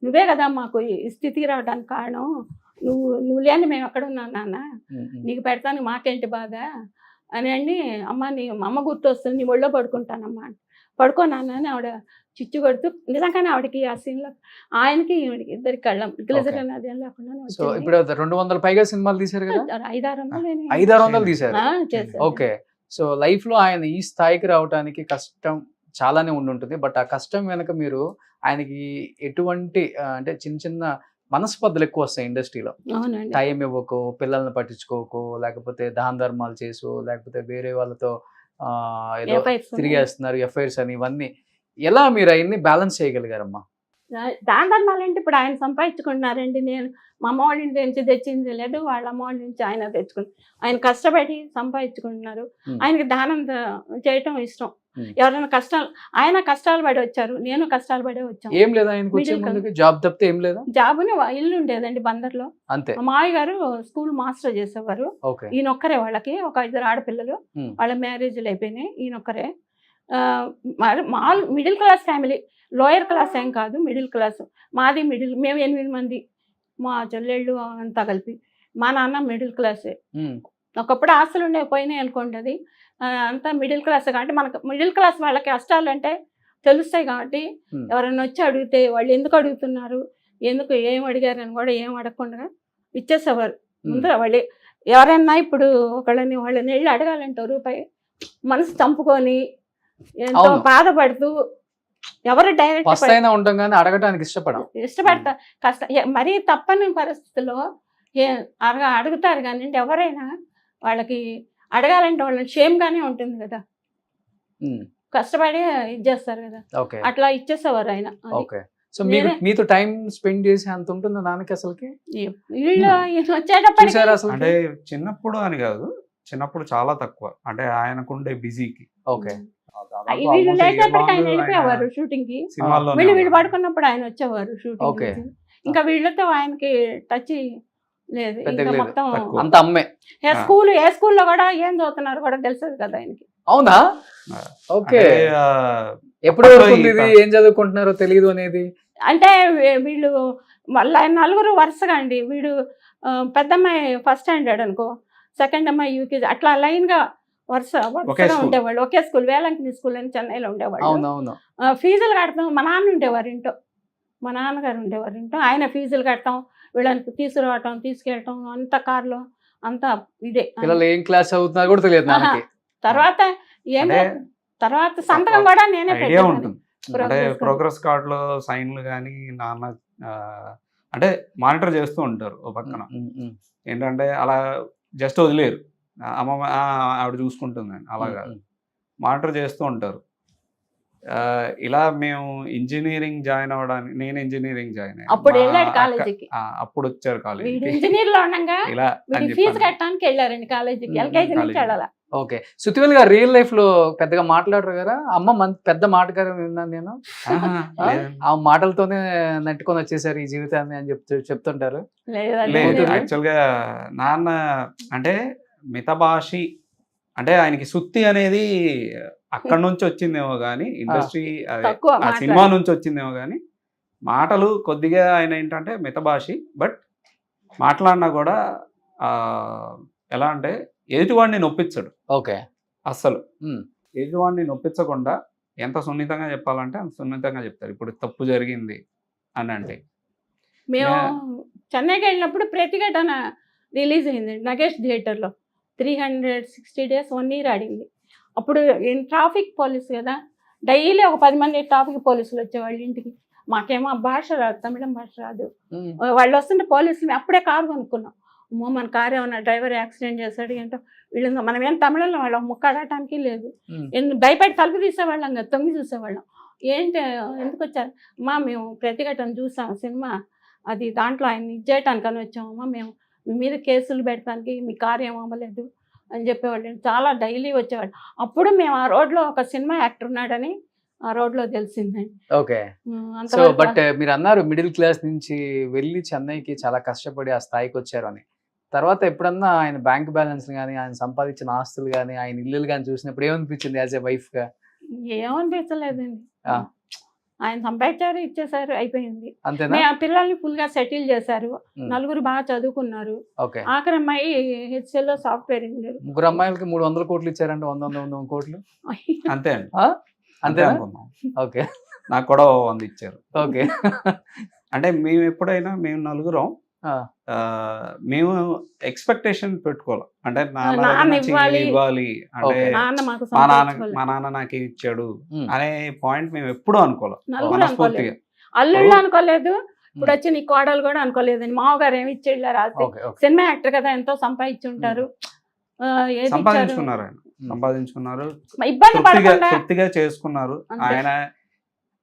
నువ్వే కదా మాకు ఈ స్థితికి రావడానికి కారణం, నువ్వు లేని మేము ఎక్కడ ఉన్నాం నాన్న, నీకు పెడతాను మాకేంటి బాధ అని అండి. అమ్మ మా అమ్మ గుర్తు వస్తుంది, నీ ఒళ్ళో పడుకుంటానమ్మా, పడుకోనాన్న అని ఆవిడ చిచ్చు కొడుతూ. నిజంగానే ఆవిడకి ఆ సీన్లో ఆయనకి ఇద్దరికి కళ్ళం గ్లిజర్ అనేది ఏం లేకుండా సో ఇప్పుడు 200 పైగా సినిమాలు తీశారు కదా? 500-600 తీశారు. చేశారు. ఓకే. సో లైఫ్ లో ఆయన ఈ స్థాయికి రావడానికి కష్టం చాలానే ఉండుంటుంది. బట్ ఆ కష్టం వెనక మీరు ఆయనకి ఎటువంటి అంటే చిన్న చిన్న మనస్పర్ధలు ఎక్కువ వస్తాయి ఇండస్ట్రీలో. అవునండి. టైం ఇవ్వకో, పిల్లల్ని పట్టించుకోకో, లేకపోతే దాన ధర్మాలు చేసు, లేకపోతే వేరే వాళ్ళతో ఏదో Affairs తిరిగేస్తున్నారు, ఎఫ్ఐఆర్స్ అని, ఇవన్నీ ఎలా మీరు అవన్నీ బ్యాలెన్స్ చేయగలిగారమ్మా? దాని ధర్మాలంటే ఇప్పుడు ఆయన సంపాదించుకుంటున్నారండి. నేను మా అమ్మ వాళ్ళ ఇంటి నుంచి తెచ్చింది లేదు, వాళ్ళ అమ్మ వాళ్ళ నుంచి ఆయన తెచ్చుకుని ఆయన కష్టపడి సంపాదించుకుంటున్నారు. ఆయనకి దానం చేయటం ఇష్టం. ఎవరైనా కష్టాలు, ఆయన కష్టాలు పడి వచ్చారు, నేను కష్టాలు పడే వచ్చాను. ఏం లేదా ఆయనకు వచ్చే ముందుకి జాబ్ తప్పితే ఏం లేదా? జాబుని ఇల్లు ఉండేదండి బందర్లో. అంతే. మా మామయ్య గారు స్కూల్ మాస్టర్ చేసేవారు. ఓకే. ఈయనొక్కరే, వాళ్ళకి ఒక 2 ఆడపిల్లలు, వాళ్ళ మ్యారేజ్లు అయిపోయినాయి. ఈయనొక్కరే middle class family, lower class ఏం కాదు, మిడిల్ క్లాస్. మాది మిడిల్, మేము 8 మంది, మా చెల్లెళ్ళు అంతా కలిపి. మా నాన్న మిడిల్ క్లాసే. ఒకప్పుడు ఆస్తులు ఉండే పోయినాయి అనుకోండి, అది అంతా మిడిల్ క్లాస్. కాబట్టి మనకు మిడిల్ క్లాస్ వాళ్ళకి కష్టాలు అంటే తెలుస్తాయి. కాబట్టి ఎవరైనా వచ్చి అడిగితే వాళ్ళు ఎందుకు అడుగుతున్నారు, ఎందుకు ఏం అడిగారని కూడా ఏం అడగకుండా ఇచ్చేసేవారు. ముందు వాళ్ళు ఎవరైనా ఇప్పుడు వాళ్ళని వెళ్ళి అడగాలంటే రూపాయి మనసు చంపుకొని ఎంతో బాధపడుతూ, ఎవరు డైరెక్ట్ ఉంటాం కానీ అడగడానికి ఇష్టపడతా మరీ తప్పని పరిస్థితుల్లో అడుగుతారు. కానీ ఎవరైనా వాళ్ళకి అడగాలంటే వాళ్ళని షేమ్గానే ఉంటుంది కదా, కష్టపడి ఇచ్చేస్తారు కదా, అట్లా ఇచ్చేసేవారు ఆయన. ఓకే. సో మీరు మీతో టైం స్పెండ్ చేసి అంత ఉంటుందా నాన్నకి అసలుకి? వీళ్ళు వచ్చేటప్పటికి చూసారా అసలు? అంటే చిన్నప్పుడు అని కాదు, చిన్నప్పుడు చాలా తక్కువ, అంటే ఆయనకుండే బిజీకి. ఓకే. వీళ్ళు లేచేపటికి ఆయన వెళ్ళిపోయేవారు షూటింగ్ కి. సినిమాల్లో వీళ్ళు పడుకున్నప్పుడు ఆయన వచ్చేవారు షూటింగ్ ఓకే. ఇంకా వీళ్ళతో ఆయనకి టచ్ లేదు. పెద్దగా ఇంకా లేదు. మొత్తం తక్కువ. అంత అమ్మే. ఏ స్కూల్లో కూడా ఏం చదువుతున్నారు కూడా తెలిసేది కదా ఆయనకి. అవునా? ఓకే. ఎప్పుడు వస్తుంది ఇది ఏం చదువుకుంటున్నారో తెలియదు అనేది? అంటే వీళ్ళు మళ్ళీ నలుగురు వరుసగా అండి. వీడు పెద్దమ్మాయి ఫస్ట్ స్టాండర్డ్ అనుకో, సెకండ్ అమ్మాయి యూకేజీ, అట్లా లైన్ గా వరుసగా school. ఉండేవాళ్ళు. ఒకే స్కూల్, వేలంకిని స్కూల్ అని చెన్నైలో ఉండేవాళ్ళు. అవునవును. ఫీజులు కడతాం, మా నాన్న ఉండేవారు ఇంట్లో, మా నాన్నగారు ఉండేవారు ఇంట్లో. ఆయన ఫీజులు కడతాం, వీళ్ళని తీసుకురావటం తీసుకెళ్ళటం అంత కార్లో అంతా ఇదే. పిల్లలు ఏం క్లాస్ చదువుతున్నారు కూడా తెలియదు నాన్నకి. తర్వాత అంటే తర్వాత సంతకం కూడా నేనే ఐడియా పెట్టాను. ఉంటుంది. అంటే ప్రోగ్రెస్ కార్డ్ లో సైన్లు కానీ నాన్న అంటే మానిటర్ చేస్తూ ఉంటారు ఓ పక్కన. ఏంటంటే అలా జస్ట్ వదిలేరు, అమ్మమ్మ ఆవిడ చూసుకుంటుందని అలాగా మానిటర్ చేస్తూ ఉంటారు. ఇలా మేము ఇంజనీరింగ్ జాయిన్ అవ్వడానికి, నేను ఇంజనీరింగ్ జాయిన్ అప్పుడు వెళ్ళాడు కాలేజీకి. అప్పుడు వచ్చారు కాలేజీ ఇంజనీర్ లో ఉండగా ఇలా ఫీజు కట్టడానికి వెళ్ళారండి కాలేజీకి. ఎల్కేజీ నుంచి వెళ్ళాల. ఓకే. సుతివేల్ గారు రియల్ లైఫ్ లో పెద్దగా మాట్లాడరు కదా? అమ్మ పెద్ద మాటగారు విన్నాను నేను. ఆ మాటలతోనే నెట్టుకొని వచ్చేసారు ఈ జీవితాన్ని అని చెప్తుంటారు. లేదు, యాక్చువల్ గా నాన్న అంటే మితభాషి, అంటే ఆయనకి సుత్తి అనేది అక్కడ నుంచి వచ్చిందేమో కానీ, ఇండస్ట్రీ ఆ సినిమా నుంచి వచ్చిందేమో కానీ, మాటలు కొద్దిగా ఆయన ఏంటంటే మితభాషి. బట్ మాట్లాడినా కూడా ఎలా అంటే ఎదుటివాడిని నొప్పించడు. ఓకే. అస్సలు ఎదుటివాడిని నొప్పించకుండా ఎంత సున్నితంగా చెప్పాలంటే అంత సున్నితంగా చెప్తారు. ఇప్పుడు తప్పు జరిగింది అని అంటే, మేము చెన్నైకి వెళ్ళినప్పుడు ప్రతిఘటన రిలీజ్ అయింది నగేష్ థియేటర్లో. 360 days 1 year ఆడింది. అప్పుడు ట్రాఫిక్ పోలీసు కదా, డైలీ ఒక 10 మంది ట్రాఫిక్ పోలీసులు వచ్చేవాళ్ళు ఇంటికి. మాకేమో భాష రాదు, తమిళం భాష రాదు. వాళ్ళు వస్తుంటే పోలీసులు అప్పుడే కారు కొనుక్కున్నాం. అమ్మో మన కారు ఏమన్నా డ్రైవర్ యాక్సిడెంట్ చేశాడు ఏంటో, వీళ్ళు మనం ఏం తమిళంలో వాళ్ళం ముక్కాడటానికి లేదు. భయపడి తలుపు తీసేవాళ్ళం కదా, తొంగి చూసేవాళ్ళం. ఏంటి ఎందుకు వచ్చారు? అమ్మా మేము ప్రతిఘటన చూసాం సినిమా, అది దాంట్లో ఆయన ఇది చేయటానికి అని వచ్చామమ్మా, మేము మీ మీద కేసులు పెడతానికి, మీ కారు ఏం అవ్వలేదు అని చెప్పేవాళ్ళు. చాలా డైలీ వచ్చేవాళ్ళు. అప్పుడు మేము ఆ రోడ్లో ఒక సినిమా యాక్టర్ ఉన్నాడని ఆ రోడ్లో తెలిసిందండి. ఓకే. సో బట్ మీరు అన్నారు మిడిల్ క్లాస్ నుంచి వెళ్ళి చెన్నైకి చాలా కష్టపడి ఆ స్థాయికి వచ్చారు అని. తర్వాత ఎప్పుడన్నా ఆయన బ్యాంక్ బ్యాలెన్స్ కానీ, ఆయన సంపాదించిన ఆస్తులు కానీ, ఆయన ఇల్లులు కానీ చూసినప్పుడు ఏమనిపించింది యాజ్ ఎ వైఫ్ గా? ఏమనిపించలేదండి. ఆయన సంపాదించారు, ఇచ్చేసారు, అయిపోయింది. అంతేనా? ఆ పిల్లల్ని ఫుల్ గా సెటిల్ చేశారు. నలుగురు బాగా చదువుకున్నారు. ఆఖరి అమ్మాయి HCL లో సాఫ్ట్వేర్ ఇంజనీర్. ముగ్గురు అమ్మాయిలకి 300 కోట్లు ఇచ్చారంటే 100 కోట్లు అంతే అండి. అంతే అనుకున్నాం. ఓకే. నాకు కూడా 100 ఇచ్చారు. ఓకే. అంటే మేము ఎప్పుడైనా మేము నలుగురం మేము ఎక్స్పెక్టేషన్ పెట్టుకోవాలి. అంటే ఇవ్వాలి అంటే మా నాన్న నాకు ఇచ్చాడు అనే పాయింట్ మేము ఎప్పుడూ అనుకోవాలి, మనస్ఫూర్తిగా. అల్లుళ్ళు అనుకోలేదు, ఇప్పుడు వచ్చి నీ కోడలు కూడా అనుకోలేదండి. మామగారు ఏమి ఇచ్చేళ్ళ రాసి, సినిమా యాక్టర్ కదా ఎంతో సంపాదించి ఉంటారు. సంపాదించుకున్నారు, ఆయన సంపాదించుకున్నారు, తృప్తిగా చేసుకున్నారు. ఆయన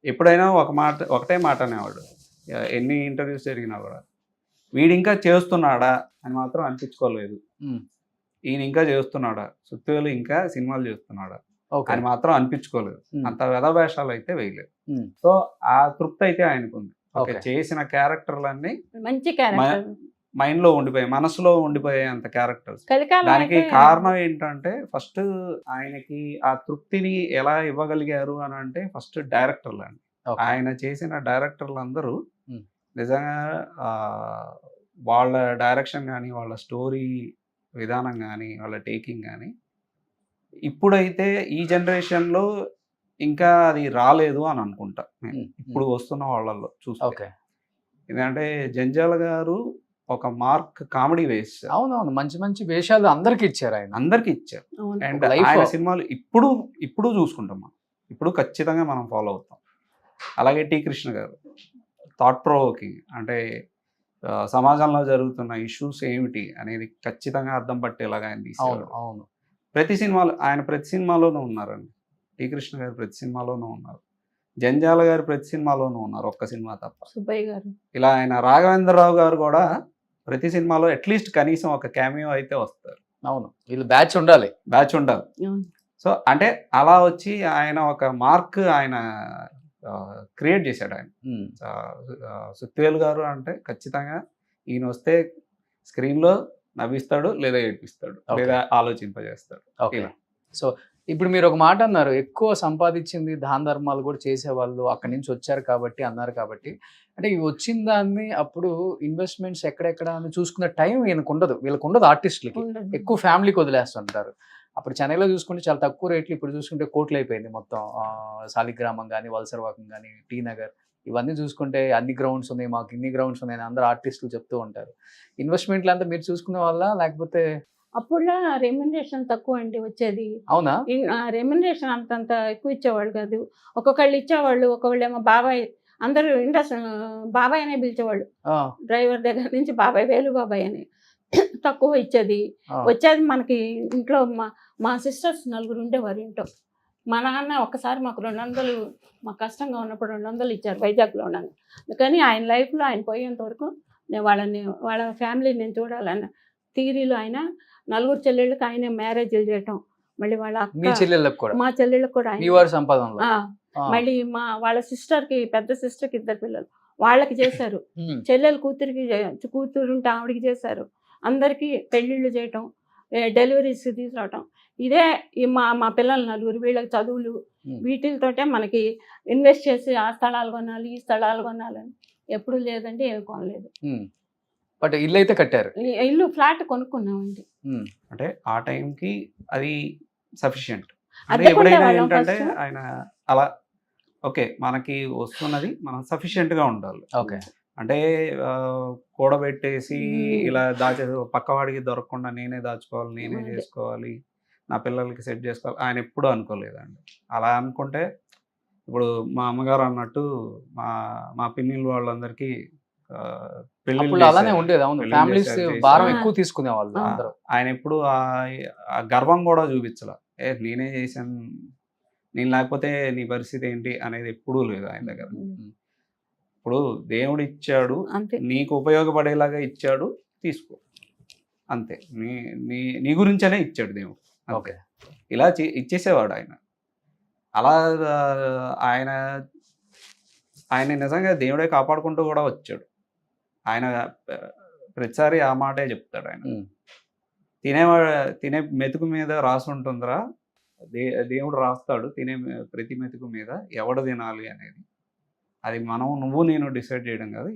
ఎప్పుడైనా ఒకటే మాట అనేవాడు, ఎన్ని ఇంటర్వ్యూస్ జరిగినా కూడా, వీడు ఇంకా చేస్తున్నాడా అని మాత్రం అనిపించుకోలేదు. ఈయన ఇంకా చేస్తున్నాడా, సుత్తివేలు ఇంకా సినిమాలు చేస్తున్నాడా అని మాత్రం అనిపించుకోలేదు. అంత వ్యధవేషాలు అయితే వేయలేదు. సో ఆ తృప్తి అయితే ఆయనకుంది. చేసిన క్యారెక్టర్లన్నీ మంచి మైండ్ లో ఉండిపోయాయి, మనసులో ఉండిపోయాయి అంత క్యారెక్టర్స్. దానికి కారణం ఏంటంటే ఫస్ట్ ఆయనకి ఆ తృప్తిని ఎలా ఇవ్వగలిగారు అని అంటే ఫస్ట్ డైరెక్టర్లు అండి. ఆయన చేసిన డైరెక్టర్లు అందరూ నిజంగా వాళ్ళ డైరెక్షన్ కానీ, వాళ్ళ స్టోరీ విధానం కానీ, వాళ్ళ టేకింగ్ కానీ ఇప్పుడైతే ఈ జనరేషన్లో ఇంకా అది రాలేదు అని అనుకుంటా. ఇప్పుడు వస్తున్న వాళ్ళల్లో చూస్తే ఎందుకంటే జంజాల గారు ఒక మార్క్ కామెడీ వేస్తారు. అవునవును, మంచి మంచి వేషాలు అందరికి ఇచ్చారు, ఆయన అందరికి ఇచ్చారు. అండ్ ఆయన సినిమాలు ఇప్పుడు చూసుకుంటాం మనం, ఇప్పుడు ఖచ్చితంగా మనం ఫాలో అవుతాం. అలాగే టి కృష్ణ గారు థాట్ ప్రొవోకింగ్, అంటే సమాజంలో జరుగుతున్న ఇష్యూస్ ఏమిటి అనేది ఖచ్చితంగా అర్థం పట్టేలాగా ఆయన తీశారు. అవును, ప్రతి సినిమాలో ఆయన ప్రతి సినిమాలోనూ ఉన్నారండి. టి కృష్ణ గారు ప్రతి సినిమాలోనూ ఉన్నారు. జంజాల గారు ప్రతి సినిమాలోనూ ఉన్నారు, ఒక్క సినిమా తప్ప. సుబ్బయ్య గారు. ఇలా ఆయన రాఘవేంద్రరావు గారు కూడా ప్రతి సినిమాలో అట్లీస్ట్ కనీసం ఒక క్యామియో అయితే వస్తారు. అవును, వీళ్ళు బ్యాచ్ ఉండాలి. బ్యాచ్ ఉండాలి. అవును. సో అంటే అలా వచ్చి ఆయన ఒక మార్క్ ఆయన క్రియేట్ చేశాడు. ఆయన సుత్వేలు గారు అంటే ఖచ్చితంగా ఈయన వస్తే స్క్రీన్లో నవ్విస్తాడు, లేదా ఏడిపిస్తాడు, లేదా ఆలోచింపజేస్తాడు. ఓకే. సో ఇప్పుడు మీరు ఒక మాట అన్నారు, ఎక్కువ సంపాదించింది దాన ధర్మాలు కూడా చేసేవాళ్ళు అక్కడి నుంచి వచ్చారు కాబట్టి అన్నారు. కాబట్టి అంటే ఇవి వచ్చిన దాన్ని అప్పుడు ఇన్వెస్ట్మెంట్స్ ఎక్కడెక్కడ అని చూసుకున్న టైం వీళ్ళకి ఉండదు ఆర్టిస్టులకి. ఎక్కువ ఫ్యామిలీకి వదిలేస్తుంటారు. అప్పుడు చెన్నైలో చూసుకుంటే చాలా తక్కువ రేట్లు, ఇప్పుడు చూసుకుంటే కోట్లు అయిపోయింది మొత్తం. శాలిగ్రామం కానీ, వలసరవాకం కానీ, టీ నగర్, ఇవన్నీ చూసుకుంటే అన్ని గ్రౌండ్స్ ఉన్నాయి, మాకు ఇన్ని గ్రౌండ్స్ ఉన్నాయి అందరూ ఆర్టిస్టులు చెప్తూ ఉంటారు. ఇన్వెస్ట్మెంట్లు అంతా మీరు చూసుకునే వల్ల లేకపోతే? అప్పుడులా రెమ్యునరేషన్ తక్కువ అండి వచ్చేది. అవునా? రెమ్యునరేషన్ అంతంత ఎక్కువ ఇచ్చేవాళ్ళు కాదు. ఒక్కొక్కళ్ళు ఇచ్చేవాళ్ళు, ఒకళ్ళు ఏమో బాబాయ్, అందరూ ఇండస్ట్రీ బాబాయ్ అనే పిలిచేవాళ్ళు. డ్రైవర్ దగ్గర నుంచి బాబాయ్, వేలు బాబాయ్ అని తక్కువ ఇచ్చేది. వచ్చేది మనకి ఇంట్లో మా సిస్టర్స్ 4 ఉండేవారు ఇంట్లో. మా నాన్న ఒక్కసారి మాకు 200, మాకు కష్టంగా ఉన్నప్పుడు 200 ఇచ్చారు వైజాగ్లో ఉన్నాను. కానీ ఆయన లైఫ్లో ఆయన పోయేంత వరకు నేను వాళ్ళ ఫ్యామిలీని నేను చూడాలన్న థియరీలో ఆయన 4 చెల్లెళ్ళకి ఆయనే మ్యారేజ్లు చేయటం, మళ్ళీ వాళ్ళ అక్క, మా చెల్లెళ్ళకి కూడా మళ్ళీ వాళ్ళ సిస్టర్కి, పెద్ద సిస్టర్కి 2 పిల్లలు, వాళ్ళకి చేశారు. చెల్లెలు కూతురు ఉంటే ఆవిడకి చేశారు. అందరికీ పెళ్ళిళ్ళు చేయటం, డెలివరీస్ తీసుకురావటం. ఇదే మా పిల్లలు 4 వీళ్ళకి చదువులు, వీటితోటే మనకి ఇన్వెస్ట్ చేసి ఆ స్థలాలు కొనాలి, ఈ స్థలాలు కొనాలని ఎప్పుడు లేదండి, ఏమి కొనలేదు. బట్ ఇల్లు అయితే కట్టారు. ఇల్లు ఫ్లాట్ కొనుక్కున్నామండి. అంటే ఆ టైంకి అది సఫిషియంట్. అంటే ఎప్పుడైనా ఏంటంటే ఆయన అలా ఓకే మనకి వస్తున్నది మనం సఫిషియెంట్గా ఉండాలి. ఓకే. అంటే కూడబెట్టేసి ఇలా పక్కవాడికి దొరకకుండా నేనే దాచుకోవాలి, నేనే చేసుకోవాలి, నా పిల్లలకి సెట్ చేసుకోవాలి, ఆయన ఎప్పుడూ అనుకోలేదండి. అలా అనుకుంటే ఇప్పుడు మా అమ్మగారు అన్నట్టు మా పిన్నిలు వాళ్ళందరికీ అలానే ఉండేది. అవును, ఫ్యామిలీస్ భారం ఎక్కువ తీసుకునే వాళ్ళు. ఆయన ఎప్పుడు ఆ గర్వం కూడా చూపించాల, నేనే చేశాను, నేను లేకపోతే నీ పరిస్థితి ఏంటి అనేది ఎప్పుడూ లేదు ఆయన దగ్గర. ఇప్పుడు దేవుడు ఇచ్చాడు, నీకు ఉపయోగపడేలాగా ఇచ్చాడు, తీసుకో అంతే. నీ గురించనే ఇచ్చాడు దేవుడు. ఓకే. ఇలా ఇచ్చేసేవాడు ఆయన. అలా ఆయన నిజంగా దేవుడే కాపాడుకుంటూ కూడా వచ్చాడు. ఆయన ప్రతిసారి ఆ మాటే చెప్తాడు. ఆయన తినే మెతుకు మీద రాసి ఉంటుందిరా, దేవుడు రాస్తాడు తినే ప్రతి మెతుకు మీద ఎవడు తినాలి అనేది. అది నువ్వు నేను డిసైడ్ చేయడం కాదు.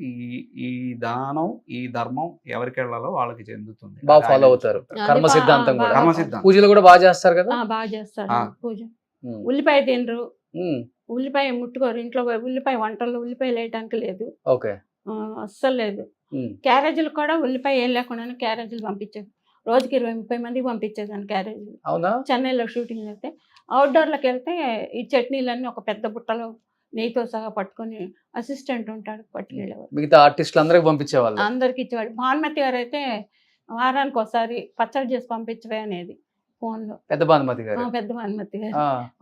ఈ దానం, ఈ ధర్మం ఎవరికి వెళ్ళాలో వాళ్ళకి చెందుతుంది. బాగా ఫాలో అవుతారు. కర్మ సిద్ధాంతం కూడా. పూజలు కూడా బాగా చేస్తారు కదా. బాగా చేస్తారు పూజ. ఉల్లిపాయ తినరు, ఉల్లిపాయ ముట్టుకోరు ఇంట్లో. ఉల్లిపాయ వంటల్లో ఉల్లిపాయలు వేయడానికి లేదు. ఓకే. అస్సలు లేదు. క్యారేజీలు కూడా ఉల్లిపాయ ఏం లేకుండానే క్యారేజీలు పంపించేది. రోజుకి 20-30 మందికి పంపించేదాన్ని క్యారేజీలు. అవునా? చెన్నైలో షూటింగ్ వెళ్తే, అవుట్డోర్లకు వెళ్తే ఈ చట్నీలన్నీ ఒక పెద్ద బుట్టలో నెయ్యితో సహా పట్టుకొని అసిస్టెంట్ ఉంటాడు పట్టుకెళ్ళేవారు. మిగతా ఆర్టిస్టులు అందరికి పంపించేవాళ్ళు. అందరికి ఇచ్చేవాడు. భానుమతి గారు అయితే వారానికి ఒకసారి పచ్చడి చేసి పంపించవే అనేది ఫోన్లో. పెద్ద భానుమతి గారు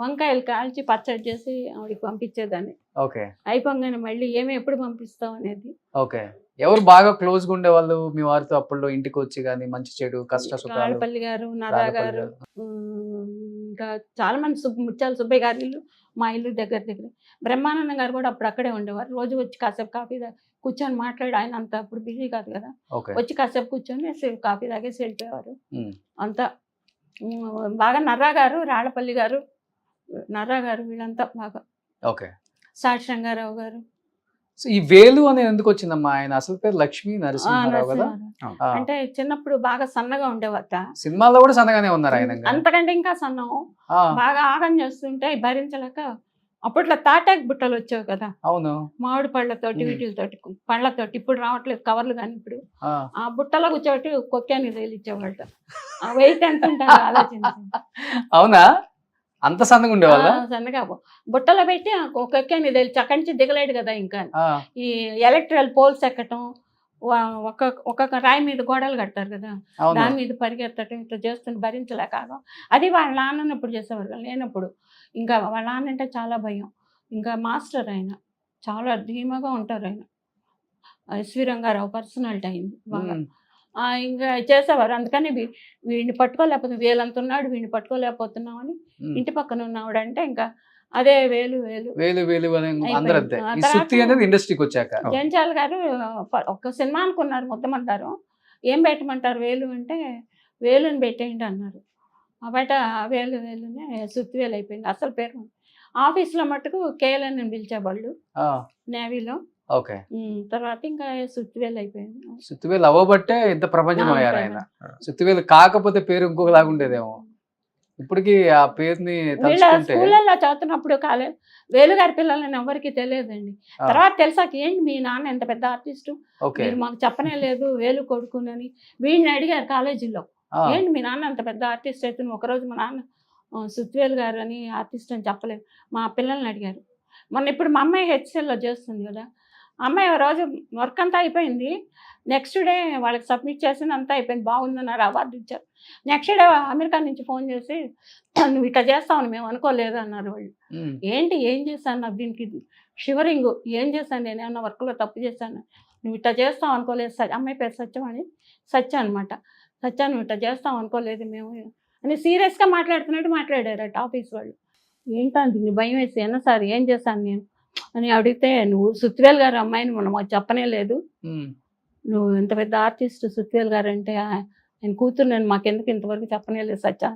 వంకాయలు కాల్చి పచ్చడి చేసి ఆవిడకి పంపించేదాన్ని. ఓకే. అయిపోగానే మళ్ళీ ఎప్పుడు పంపిస్తాం అనేది. ఓకే. ఎవరు బాగా క్లోజ్ గా ఉండేవాళ్ళు మీ వారితో అప్పుడు ఇంటికి వచ్చి కానీ మంచి చెడు కష్ట సుఖాలు? రాళ్ళపల్లి గారు, నర్రా గారు, ఇంకా చాలా మంది. ముత్యాల సుబ్బయ్య గారి ఇల్లు మా ఇల్లు దగ్గర. బ్రహ్మానందం గారు కూడా అప్పుడు అక్కడే ఉండేవారు. రోజు వచ్చి కాసేపు కాఫీ కూర్చొని మాట్లాడి, ఆయన అంతా అప్పుడు బిజీ కాదు కదా, వచ్చి కాసేపు కూర్చొని కాఫీ తాగేసి వెళ్ళిపోయేవారు. అంతా బాగా నర్రా గారు, రాళ్ళపల్లి గారు, నర్రా గారు వీళ్ళంతా బాగా. ఓకే. సాక్షి రంగారావు గారు. ఈ వేలు అనేది ఎందుకు వచ్చిందమ్మా? ఆయన అసలు పేరు లక్ష్మీ నరసింహారావు కదా. అంటే చిన్నప్పుడు బాగా సన్నగా ఉండేవాట. సినిమాలో కూడా సన్నగానే ఉన్నారు ఆయన. అంతకంటే ఇంకా సన్నం. బాగా ఆగం చేస్తుంటే భరించలేక అప్పట్లో తాటాకు బుట్టలు వచ్చావు కదా. అవును. మామిడి పళ్ళతోటి, వీటితోటి, పళ్ళతోటి. ఇప్పుడు రావట్లేదు కవర్లు కానీ. ఇప్పుడు ఆ బుట్టలో కూర్చోటి కొక్కాని తేలిచ్చేవాళ్ళ. ఆ వెయిట్ ఎంత ఉంటుంది ఆలోచించండి. అవునా? అంత సన్నగా ఉండేవాళ్ళ? సన్నగా బుట్టలో పెట్టి ఒక్కొక్కని తెలిసి అక్కడి నుంచి దిగలేడు కదా. ఇంకా ఈ ఎలక్ట్రల్ పోల్స్ ఎక్కటం, ఒక్కొక్క రాయి మీద గోడలు కడతారు కదా, దాని మీద పరిగెత్తటం, ఇట్లా చేస్తుంటే భరించలేక అది వాళ్ళ నాన్నప్పుడు చేసేవారు. లేనప్పుడు ఇంకా వాళ్ళ నాన్న అంటే చాలా భయం. ఇంకా మాస్టర్ ఆయన, చాలా ధీమాగా ఉంటారు ఆయన. ఎస్వి రంగారావు పర్సనాలిటీ అయింది బాగా. ఇంకా చేసేవారు. అందుకని వీడిని పట్టుకోలేకపోతే వేలంత ఉన్నాడు, వీడిని పట్టుకోలేకపోతున్నామని ఇంటి పక్కన ఉన్నవాడంటే ఇంకా అదే వేలు వేలు వేలు వేలు అని అందరూ అంతే. ఆ ఈ తర్వాత సుత్తి అనేది ఇండస్ట్రీకి వచ్చాక జంజాల్ గారు ఒక సినిమా అనుకున్నారు, ముద్దమంటారు. ఏం పెట్టమంటారు వేలు అంటే వేలుని పెట్టేయండి అన్నారు. ఆ బయట వేలు వేలునే సుత్తి వేలు అయిపోయింది అసలు పేరు. ఆఫీస్లో మట్టుకు కేఎల్ఎన్ అని పిలిచేవాళ్ళు నేవీలో. ఓకే. తర్వాత ఇంకా సుత్తివేలు అయిపోయింది. సుత్తివేలు అవ్వబట్టే ఇంత ప్రపంచం అయ్యారు ఆయన. సుత్తివేలు కాకపోతే పేరు ఇంకొకలాగా ఉండేదేమో. ఇప్పటికి ఆ పేరుని వీళ్ళ తలుచుకుంటే స్కూళ్ళల్లో చదువుతున్నప్పుడు వేలుగారి పిల్లలని ఎవరికి తెలియదండి. తర్వాత తెలిసాక ఏంటి మీ నాన్న ఎంత పెద్ద ఆర్టిస్టు, ఓకే మీరు మాకు చెప్పనే లేదు వేలు కొడుకునని. వీడిని అడిగారు కాలేజీలో, ఏంటి మీ నాన్న అంత పెద్ద ఆర్టిస్ట్ అయితే ఒకరోజు మా నాన్న సుత్తివేలు గారు అని ఆర్టిస్ట్ అని చెప్పలేదు. మా పిల్లల్ని అడిగారు. మొన్న ఇప్పుడు మా అమ్మాయి హెచ్సిఎల్లో చేస్తుంది కదా, అమ్మాయి ఒక రోజు వర్క్ అంతా అయిపోయింది. నెక్స్ట్ డే వాళ్ళకి సబ్మిట్ చేసింది, అంతా అయిపోయింది, బాగుందన్నారు, అవార్డు ఇచ్చారు. నెక్స్ట్ డే అమెరికా నుంచి ఫోన్ చేసి నువ్వు ఇట్లా చేస్తావని మేము అనుకోలేదు అన్నారు వాళ్ళు. ఏంటి ఏం చేశాను, నాకు దీనికి షివరింగ్, ఏం చేశాను, నేను ఏమన్నా వర్క్లో తప్పు చేశాను, నువ్వు ఇట్లా చేస్తావు అనుకోలేదు. అమ్మాయి పేరు సత్యం అని, సత్య అనమాట. సత్య నువ్వు ఇట్లా చేస్తావు అనుకోలేదు మేము అని సీరియస్గా మాట్లాడుతున్నట్టు మాట్లాడారట ఆఫీస్ వాళ్ళు. ఏంటంటే భయం వేసి అన్న సార్ ఏం చేశాను నేను అని అడిగితే, నువ్వు సుత్తివేలు గారు అమ్మాయిని మనం మాకు చెప్పనే లేదు, నువ్వు ఇంత పెద్ద ఆర్టిస్ట్ సుత్తివేలు గారు అంటే ఆయన కూతురు, నేను మాకెందుకు ఇంతవరకు చెప్పనే లేదు సత్య.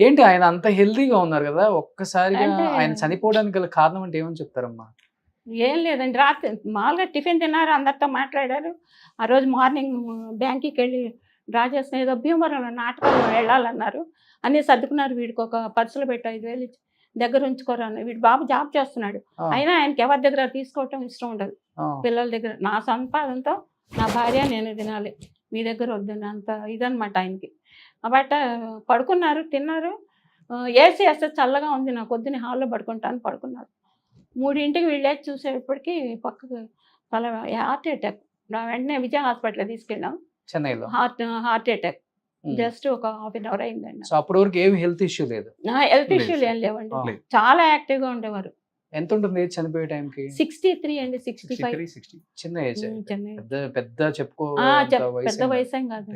ఏంటి ఆయన అంత హెల్దీగా ఉన్నారు కదా, ఒక్కసారిగా అంటే ఆయన చనిపోవడానికి గల కారణం అంటే ఏమని చెప్తారమ్మా? ఏం లేదండి, రాత్రి మామూలుగా టిఫిన్ తిన్నారు, అందరితో మాట్లాడారు. ఆ రోజు మార్నింగ్ బ్యాంక్కి వెళ్ళి డ్రా చేసిన ఏదో భీమవరంలో నాటకాలు వెళ్ళాలన్నారు, అన్నీ సర్దుకున్నారు. వీడికి ఒక పర్సులు పెట్టి 5,000 ఇచ్చి దగ్గర ఉంచుకోరాను. వీడి బాబు జాబ్ చేస్తున్నాడు, అయినా ఆయనకి ఎవరి దగ్గర తీసుకోవటం ఇష్టం ఉండదు. పిల్లల దగ్గర నా సంపాదనతో నా భార్య నేను తినాలి, మీ దగ్గర వద్దని అంత ఇదనమాట ఆయనకి. బట్ పడుకున్నారు, తిన్నారు. ఏసీ వేస్తే చల్లగా ఉంది, నాకు వద్దుని హాల్లో పడుకుంటాను పడుకున్నారు. 3ంటికి వెళ్ళేసి చూసేటప్పటికి పక్కకు హార్ట్ అటాక్. వెంటనే విజయ హాస్పిటల్ తీసుకెళ్ళాం, చెన్నైలో హార్ట్ అటాక్. జస్ట్ ఒక ½ అన్ అవర్ అయిందండి. సో అప్పటి వరకు ఏమి హెల్త్ ఇష్యూ లేదు? హెల్త్ ఇష్యూలు ఏం లేవండి, చాలా యాక్టివ్గా ఉండేవారు. ఎంత ఉంటుంది ఏజ్ చనిపోయే టైంకి? 63 అండి, 65. చిన్న ఏజ్, చెన్నై పెద్ద చెప్పుకో పెద్ద వయసు ఏం కాదు.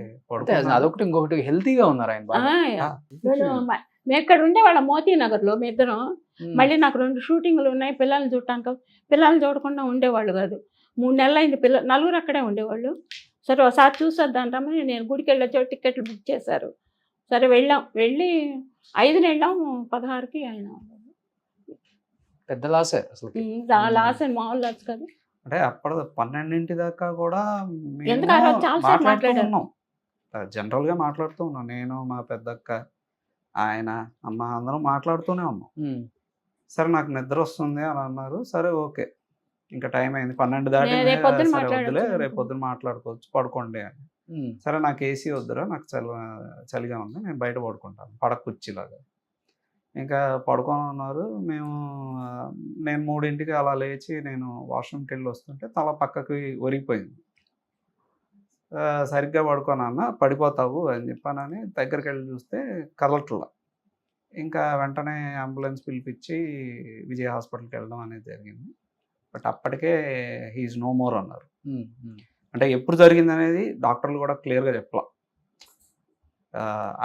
అదొకటి. ఇంకొకటి హెల్తీగా ఉన్నారు ఆయన. మేము ఇక్కడ ఉండే వాళ్ళ మోతీనగర్లో మీ ఇద్దరం. మళ్ళీ నాకు 2 షూటింగ్లు ఉన్నాయి, పిల్లల్ని చూడటానికి. పిల్లల్ని చూడకుండా ఉండేవాళ్ళు కాదు. 3 నెలలు అయింది, నలుగురు అక్కడే ఉండేవాళ్ళు. సరే ఒకసారి చూసొద్దాంటామని నేను గుడికి వెళ్ళొచ్చా, టికెట్లు బుక్ చేశారు. సరే వెళ్ళాం, వెళ్ళి 5ని వెళ్ళాం, 16కి ఆయన. పెద్ద లాసే అసలు. లాస్ అని మామూలు లాస్ కాదు. అంటే అప్పుడు 12 దాకా కూడా ఎందుకు ఆ రోజు చాలాసార్లు మాట్లాడాను. జనరల్గా మాట్లాడుతూ ఉన్నాం, నేను మా పెద్దక్క ఆయన అమ్మ అందరం మాట్లాడుతూనే ఉన్నాం. సరే నాకు నిద్ర వస్తుంది అని అన్నారు. సరే ఓకే, ఇంకా టైం అయింది 12 దాటి, రేపు పొద్దున మాట్లాడుకోవచ్చు, పడుకోండి అని. సరే నాకు ఏసీ వద్దురా, నాకు చలిగా ఉంది, నేను బయట పడుకుంటాను పడక కుర్చీలాగా. ఇంకా పడుకొని ఉన్నారు. నేను 3ంటికి అలా లేచి నేను వాష్రూమ్కి వెళ్ళి వస్తుంటే తల పక్కకి ఒరిగిపోయింది. సరిగ్గా పడుకోనన్నా, పడిపోతావు అని చెప్పానని దగ్గరికి వెళ్ళి చూస్తే కదలట్లా. ఇంకా వెంటనే అంబులెన్స్ పిలిపించి విజయ హాస్పిటల్కి వెళ్ళడం అనేది జరిగింది. బట్ అప్పటికే హీఈస్ నో మోర్ అన్నారు. అంటే ఎప్పుడు జరిగింది అనేది డాక్టర్లు కూడా క్లియర్గా చెప్పలా.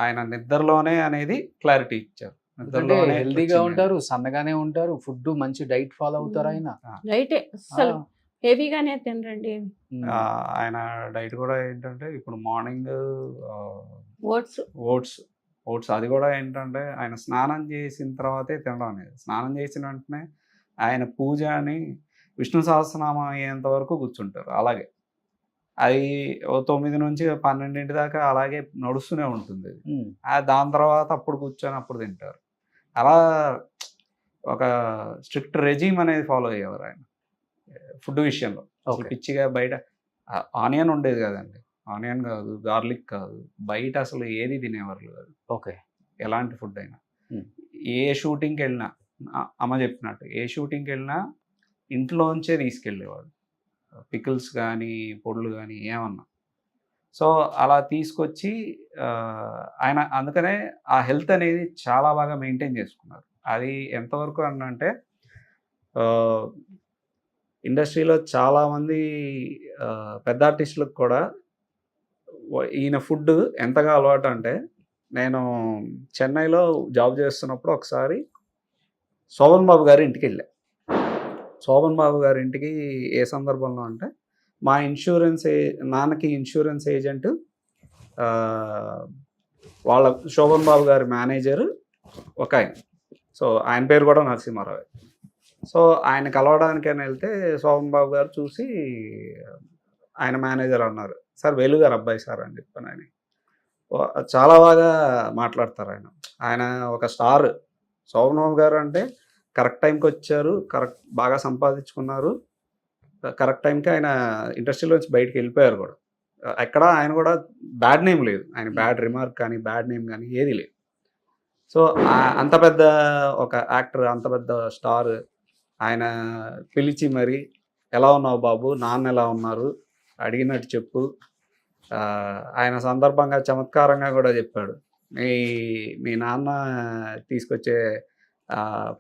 ఆయన నిద్రలోనే అనేది క్లారిటీ ఇచ్చారు. హెల్దీగా ఉంటారు, సన్నగానే ఉంటారు, ఫుడ్ మంచి డైట్ ఫాలో అవుతారు. ఆయన డైటే అసలు హెవీగానే తినరండి. ఆయన డైట్ కూడా ఏంటంటే ఇప్పుడు మార్నింగ్ ఓట్స్ అది కూడా ఏంటంటే ఆయన స్నానం చేసిన తర్వాతే తినడం అనేది. స్నానం చేసిన వెంటనే ఆయన పూజ అని విష్ణు సహస్రనామం అయ్యేంత వరకు కూర్చుంటారు. అలాగే అది 9 నుంచి 12 దాకా అలాగే నడుస్తూనే ఉంటుంది. దాని తర్వాత అప్పుడు కూర్చొని అప్పుడు తింటారు. అలా ఒక స్ట్రిక్ట్ రెజీమ్ అనేది ఫాలో అయ్యేవారు ఆయన ఫుడ్ విషయంలో. పిచ్చిగా బయట ఆనియన్ ఉండేది కదండి, ఆనియన్ కాదు, గార్లిక్ కాదు, బయట అసలు ఏది తినేవారు కాదు. ఓకే, ఎలాంటి ఫుడ్ అయినా. ఏ షూటింగ్కి వెళ్ళినా అమ్మ చెప్పినట్టు ఏ షూటింగ్కి వెళ్ళినా ఇంట్లోంచే తీసుకెళ్ళేవాడు, పికిల్స్ కానీ పొడులు కానీ ఏమన్నా. సో అలా తీసుకొచ్చి ఆయన అందుకనే ఆ హెల్త్ అనేది చాలా బాగా మెయింటైన్ చేసుకున్నారు. అది ఎంతవరకు అంటే ఇండస్ట్రీలో చాలామంది పెద్ద ఆర్టిస్టులకు కూడా ఈయన ఫుడ్ ఎంతగా అలవాటు అంటే, నేను చెన్నైలో జాబ్ చేస్తున్నప్పుడు ఒకసారి శోభన్ బాబు గారి ఇంటికి వెళ్ళా. శోభన్ బాబు గారి ఇంటికి ఏ సందర్భంలో అంటే, మా నాన్నకి ఇన్సూరెన్స్ ఏజెంట్ వాళ్ళ శోభన్ బాబు గారి మేనేజర్ ఒక ఆయన. సో ఆయన పేరు కూడా నరసింహారావు. సో ఆయన కలవడానికైనా వెళ్తే శోభన్ బాబు గారు చూసి ఆయన మేనేజర్ అన్నారు, సార్ వేలు గారు అబ్బాయి సార్ అని చెప్పాను. ఆయన చాలా బాగా మాట్లాడతారు. ఆయన ఒక స్టార్. శోభన్ బాబు గారు అంటే కరెక్ట్ టైంకి వచ్చారు, బాగా సంపాదించుకున్నారు, కరెక్ట్ టైంకి ఆయన ఇండస్ట్రీలోంచి బయటికి వెళ్ళిపోయారు కూడా. ఎక్కడ ఆయన కూడా బ్యాడ్ నేమ్ లేదు, ఆయన బ్యాడ్ రిమార్క్ కానీ బ్యాడ్ నేమ్ కానీ ఏది లేదు. సో అంత పెద్ద ఒక యాక్టర్, అంత పెద్ద స్టార్ ఆయన పిలిచి మరి ఎలా ఉన్నావు బాబు, నాన్న ఎలా ఉన్నారు అడిగినట్టు చెప్పు. ఆయన సందర్భంగా చమత్కారంగా కూడా చెప్పాడు, మీ నాన్న తీసుకొచ్చే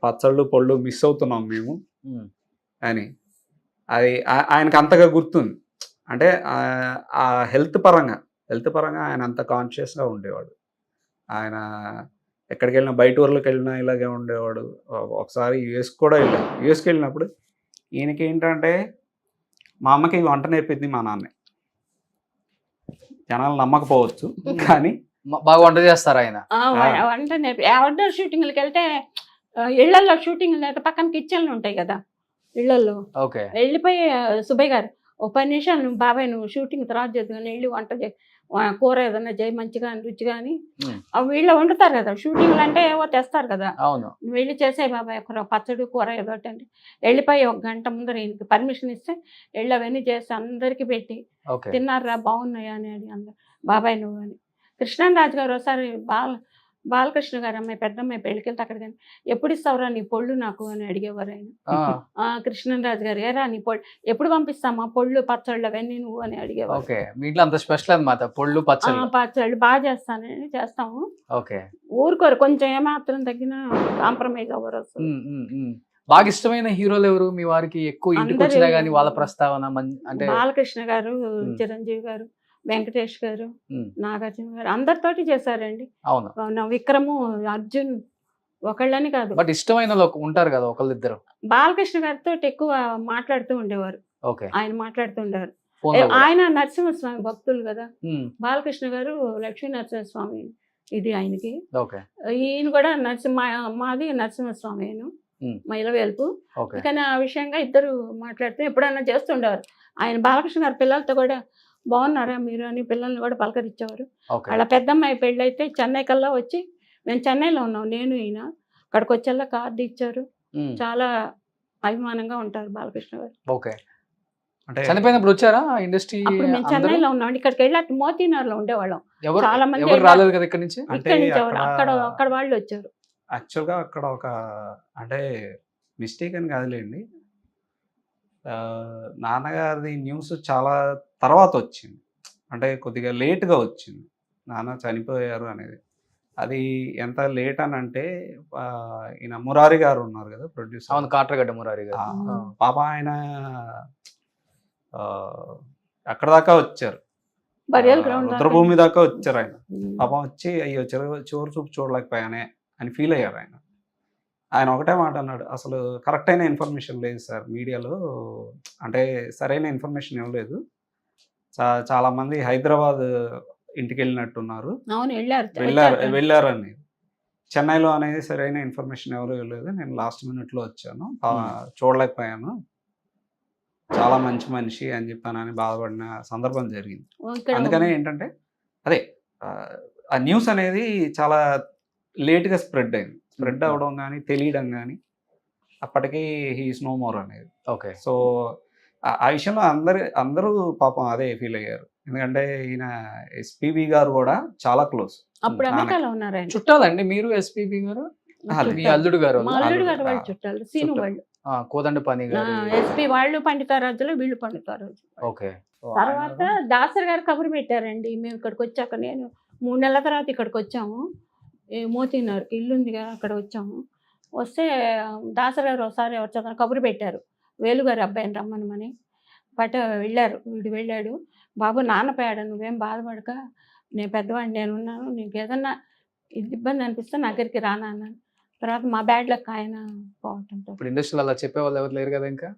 పచ్చళ్ళు పళ్ళు మిస్ అవుతున్నాం మేము అని. అది ఆయనకు అంతగా గుర్తుంది. అంటే ఆ హెల్త్ పరంగా ఆయన అంత కాన్షియస్గా ఉండేవాడు. ఆయన ఎక్కడికి వెళ్ళినా, బయట ఊర్లోకి వెళ్ళినా ఇలాగే ఉండేవాడు. ఒకసారి యుఎస్కి వెళ్ళినప్పుడు ఈయనకి ఏంటంటే, మా అమ్మకి వంట నేర్పింది మా నాన్నే. జనాలు నమ్మకపోవచ్చు కానీ బాగా వంట చేస్తారు ఆయన. వంట అవుట్డోర్ షూటింగ్లకి వెళ్తే ఇళ్లలో షూటింగ్ అయితే పక్కన కిచెన్లు ఉంటాయి కదా ఇళ్లలో. ఓకే. వెళ్ళిపోయి సుబ్బయ్య గారు ఒక 10 నిమిషాలు నువ్వు బాబాయ్ నువ్వు షూటింగ్ తర్వాత చేద్దాం, వెళ్ళి వంట కూర ఏదన్నా చేయి మంచిగా రుచిగా అని వీళ్ళు వండుతారు కదా. షూటింగ్లు అంటే ఏవో తెస్తారు కదా, అవును, నువ్వు వెళ్ళి చేసే బాబాయ్ ఒక పచ్చడి కూర ఏదో అంటే వెళ్ళిపోయి 1 గంట ముందర ఈయనకి పర్మిషన్ ఇస్తే వెళ్ళి అవన్నీ చేసి అందరికీ పెట్టి తిన్నారా బాగున్నాయా అని అడిగి అందరు బాబాయ్ నువ్వు అని. కృష్ణరాజు గారు ఒకసారి బాలకృష్ణ గారు అమ్మాయి పెద్దమ్మాయి పెళ్ళికి వెళ్తే అక్కడ కానీ ఎప్పుడు ఇస్తావురా నీ పొళ్ళు నాకు అని అడిగేవారు ఆయన. కృష్ణరాజు గారు ఏరా నీ పొళ్ళు ఎప్పుడు పంపిస్తామా పొళ్ళు పచ్చళ్ళు అవన్నీ నువ్వు అని అడిగేవారు. ఓకే, మీ ఇంట్లో అంత స్పెషల్ అన్నమాట పొళ్ళు పచ్చళ్ళు బాగా చేస్తాము. ఓకే, ఊరుకోరు, కొంచెం ఏమాత్రం తగ్గినా కాంప్రమైజ్ అవ్వరు. బాగా ఇష్టమైన హీరోలు ఎవరు మీ వారికి? ఎక్కువ ఇంటికి వచ్చినా గానీ వాళ్ళ ప్రస్తావన అంటే బాలకృష్ణ గారు, చిరంజీవి గారు, వెంకటేష్ గారు, నాగార్జున గారు అందరితోటి చేశారండి. అవును, విక్రము, అర్జున్ ఒకళ్ళని కాదు. బట్ ఇష్టమైన ఉంటారు కదా ఒకళ్ళిద్దరు. బాలకృష్ణ గారితో ఎక్కువ మాట్లాడుతూ ఉండేవారు. ఆయన మాట్లాడుతూ ఉండేవారు. ఆయన నరసింహస్వామి భక్తులు కదా. బాలకృష్ణ గారు లక్ష్మీ నరసింహస్వామి ఇది ఆయనకి. ఈయన కూడా మాది నరసింహస్వామి మైలవేల్పు. కానీ ఆ విషయంగా ఇద్దరు మాట్లాడుతూ ఎప్పుడన్నా చేస్తుండేవారు. ఆయన బాలకృష్ణ గారి పిల్లలతో కూడా బాగున్నారా మీరు అని పిల్లల్ని కూడా పలకరించేవారు. వాళ్ళ పెద్దమ్మాయి పెళ్ళి అయితే చెన్నై కల్లా వచ్చి, మేము చెన్నైలో ఉన్నాం నేను ఈయన, అక్కడికి వచ్చేలా కార్డు ఇచ్చారు. చాలా అభిమానంగా ఉంటారు బాలకృష్ణ గారు. చనిపోయినప్పుడు వచ్చారా ఇండస్ట్రీ? అప్పుడు మేము చెన్నైలో ఉన్నాం, ఇక్కడికి వెళ్ళి మోతీనగర్లో ఉండేవాళ్ళం. చాలా మంది రాలేదు కదా ఇక్కడ నుంచి. అక్కడ వాళ్ళు వచ్చారు. యాక్చువల్గా అక్కడ ఒక అంటే మిస్టేక్ అని కాదులేండి, నాన్నగారిది న్యూస్ చాలా తర్వాత వచ్చింది, అంటే కొద్దిగా లేట్గా వచ్చింది నాన్న చనిపోయారు అనేది. అది ఎంత లేట్ అని అంటే, ఈయన మురారి గారు ఉన్నారు కదా ప్రొడ్యూసర్. అవును, కాట్రగడ్డ మురారి గారు. పాప ఆయన అక్కడ దాకా వచ్చారు, రుద్రభూమి దాకా వచ్చారు. ఆయన పాపం వచ్చి అయ్యో చివరి చూపు చూడలేకపోయానే అని ఫీల్ అయ్యారు. ఆయన ఒకటే మాట అన్నాడు, అసలు కరెక్ట్ అయిన ఇన్ఫర్మేషన్ లేదు సార్ మీడియాలో, అంటే సరైన ఇన్ఫర్మేషన్ ఇవ్వలేదు. చాలా మంది హైదరాబాద్ ఇంటికి వెళ్ళినట్టున్నారు, వెళ్ళారు అని. చెన్నైలో అనేది సరైన ఇన్ఫర్మేషన్ ఎవరు ఇవ్వలేదు, నేను లాస్ట్ మినిట్లో వచ్చాను, చూడలేకపోయాను, చాలా మంచి మనిషి అని చెప్పానని బాధపడిన సందర్భం జరిగింది. అందుకనే ఏంటంటే అదే ఆ న్యూస్ అనేది చాలా లేట్గా స్ప్రెడ్ అవ్వడం కానీ తెలియడం కానీ, అప్పటికి హీఈస్ నో మోర్ అనేది. సో ఆ విషయంలో అందరూ పాపం అదే ఫీల్ అయ్యారు. ఎందుకంటే ఈయన ఎస్పీబీ గారు కూడా చాలా క్లోజ్. అప్పుడు అమెరికాలో ఉన్నారు. చుట్టాలండి మీరు ఎస్పీబీ గారు? మీ అల్లుడు గారు వాళ్ళు చుట్టాలు, సీను వాళ్ళు, కోదండ పని గారు, ఎస్పీ వాళ్ళు పండితారాజులు, వీళ్ళు పండితారాజు. తర్వాత దాసర్ గారు కబురు పెట్టారండి. మేము ఇక్కడికి వచ్చాక, నేను 3 నెలల తర్వాత ఇక్కడికి వచ్చాము, మోతీనగర్కి ఇల్లు ఉందిగా అక్కడ వచ్చాము. వస్తే దాసరి గారు ఒకసారి వచ్చాక కబురు పెట్టారు, వేలుగారి అబ్బాయిని రమ్మనమని. బట్ వీడు వెళ్ళాడు. బాబు నాన్న పోయాడు, నువ్వేం బాధపడక, నేను పెద్దవాడిని, నేనున్నాను, నీకు ఏదన్నా ఇబ్బంది అనిపిస్తే నా దగ్గరికి రానా అన్నాను. తర్వాత మా బ్యాడ్ లక్ ఆయన పోవటంతో. ఇప్పుడు ఇండస్ట్రీలో అలా చెప్పేవాళ్ళు ఎవరు లేరు కదా ఇంకా.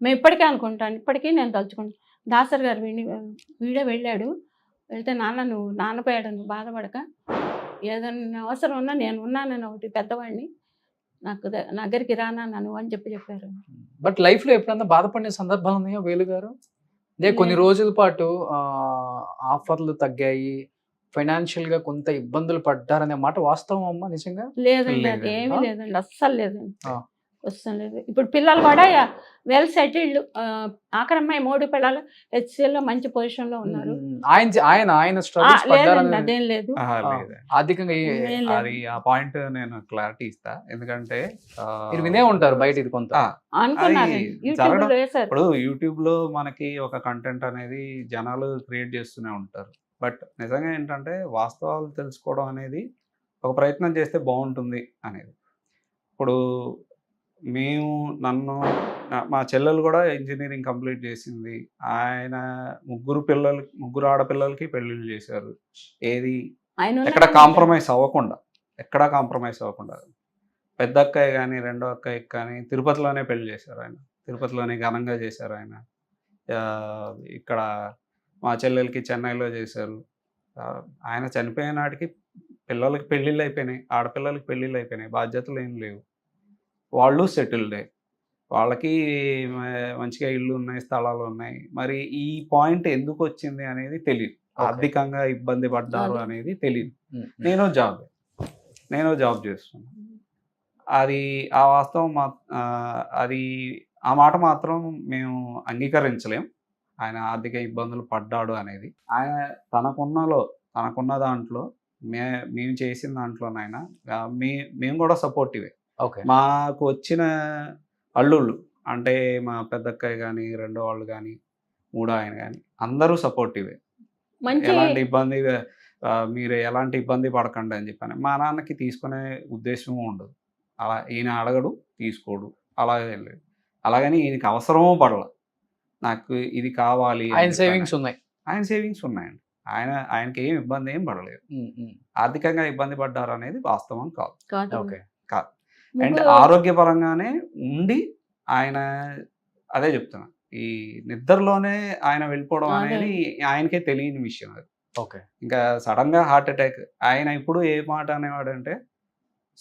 మేము ఇప్పటికే అనుకుంటాను, ఇప్పటికీ నేను తలుచుకుంటాను. దాసరి గారు వీడే వెళ్ళాడు, వెళ్తే నువ్వు నాన్నపోయాడు, నువ్వు బాధపడక, ఏదన్నా అవసరం ఉన్నా నేను ఉన్నానని ఒకటి పెద్దవాడిని, నా దగ్గరికి రానా నువ్వు అని చెప్పారు. బట్ లైఫ్లో ఎప్పుడన్నా బాధపడిన సందర్భాలు ఉన్నాయో వేలు గారు? అదే కొన్ని రోజుల పాటు ఆఫర్లు తగ్గాయి, ఫైనాన్షియల్ గా కొంత ఇబ్బందులు పడ్డారనే మాట వాస్తవం అమ్మా నిజంగా? లేదండి, అది ఏమీ లేదండి, అస్సలు లేదండి, వస్తాం లేదు. ఇప్పుడు పిల్లలు కూడా వెల్ సెటిల్డ్, ఆఖరమ్మాయి 3 పిల్లలు హెచ్సిఎల్లో మంచి పొజిషన్ లో ఉన్నారు. ఆయన struggles పడ్డారని- లేదండి, అదేం లేదు. ఆర్థికంగా అది ఆ పాయింట్ నేను క్లారిటీ ఇస్తా. ఎందుకంటే మీరు వినే ఉంటారు బయట ఇది కొంత. అనుకున్నాను అది యూట్యూబ్ లో వేశారు. ఇప్పుడు యూట్యూబ్ లో మనకి ఒక కంటెంట్ అనేది జనాలు క్రియేట్ చేస్తూనే ఉంటారు. బట్ నిజంగా ఏంటంటే వాస్తవాలు తెలుసుకోవడం అనేది ఒక ప్రయత్నం చేస్తే బాగుంటుంది అనేది. ఇప్పుడు మా చెల్లెలు కూడా ఇంజనీరింగ్ కంప్లీట్ చేసింది. ఆయన ముగ్గురు ఆడపిల్లలకి పెళ్లిళ్ళు చేశారు. ఏది ఎక్కడ కాంప్రమైజ్ అవ్వకుండా, పెద్ద అక్కయ్య కానీ రెండో అక్కయ్యకి కానీ తిరుపతిలోనే పెళ్లి చేశారు. ఆయన తిరుపతిలోనే ఘనంగా చేశారు. ఆయన ఇక్కడ మా చెల్లెలకి చెన్నైలో చేశారు. ఆయన చనిపోయే నాటికి పిల్లలకి పెళ్ళిళ్ళు అయిపోయినాయి, ఆడపిల్లలకి పెళ్ళిళ్ళు అయిపోయినాయి, బాధ్యతలు ఏం లేవు. వాళ్ళు సెటిల్డే, వాళ్ళకి మంచిగా ఇళ్ళు ఉన్నాయి, స్థలాలు ఉన్నాయి. మరి ఈ పాయింట్ ఎందుకు వచ్చింది అనేది తెలియదు. ఆర్థికంగా ఇబ్బంది పడ్డారు అనేది తెలియదు. నేను జాబ్ చేస్తున్నాను. అది ఆ వాస్తవం అది ఆ మాట మాత్రం మేము అంగీకరించలేం. ఆయన ఆర్థిక ఇబ్బందులు పడ్డాడు అనేది. ఆయన తనకున్న దాంట్లో మేము చేసిన దాంట్లోనైనా మేము కూడా సపోర్టివే. మాకు వచ్చిన అల్లుళ్ళు అంటే మా పెద్దక్కయ్య కానీ, రెండో వాళ్ళు కానీ, మూడో ఆయన కానీ అందరూ సపోర్టివే. ఎలాంటి ఇబ్బంది మీరు ఎలాంటి ఇబ్బంది పడకండి అని చెప్పాను. మా నాన్నకి తీసుకునే ఉద్దేశం ఉండదు. అలా ఈయన అడగడు, తీసుకోడు, అలాగే లేదు. అలాగని ఈయనకి అవసరమూ పడల, నాకు ఇది కావాలి. ఆయన సేవింగ్స్ ఉన్నాయండి. ఆయనకి ఏం ఇబ్బంది ఏం పడలేదు. ఆర్థికంగా ఇబ్బంది పడ్డారు అనేది వాస్తవం కాదు. అండ్ ఆరోగ్యపరంగానే ఉండి ఆయన, అదే చెప్తున్నా, ఈ నిద్రలోనే ఆయన వెళ్ళిపోవడం అనేది ఆయనకే తెలియని విషయం. అది ఇంకా సడన్ గా హార్ట్ అటాక్. ఆయన ఇప్పుడు ఏ మాట అనేవాడు అంటే,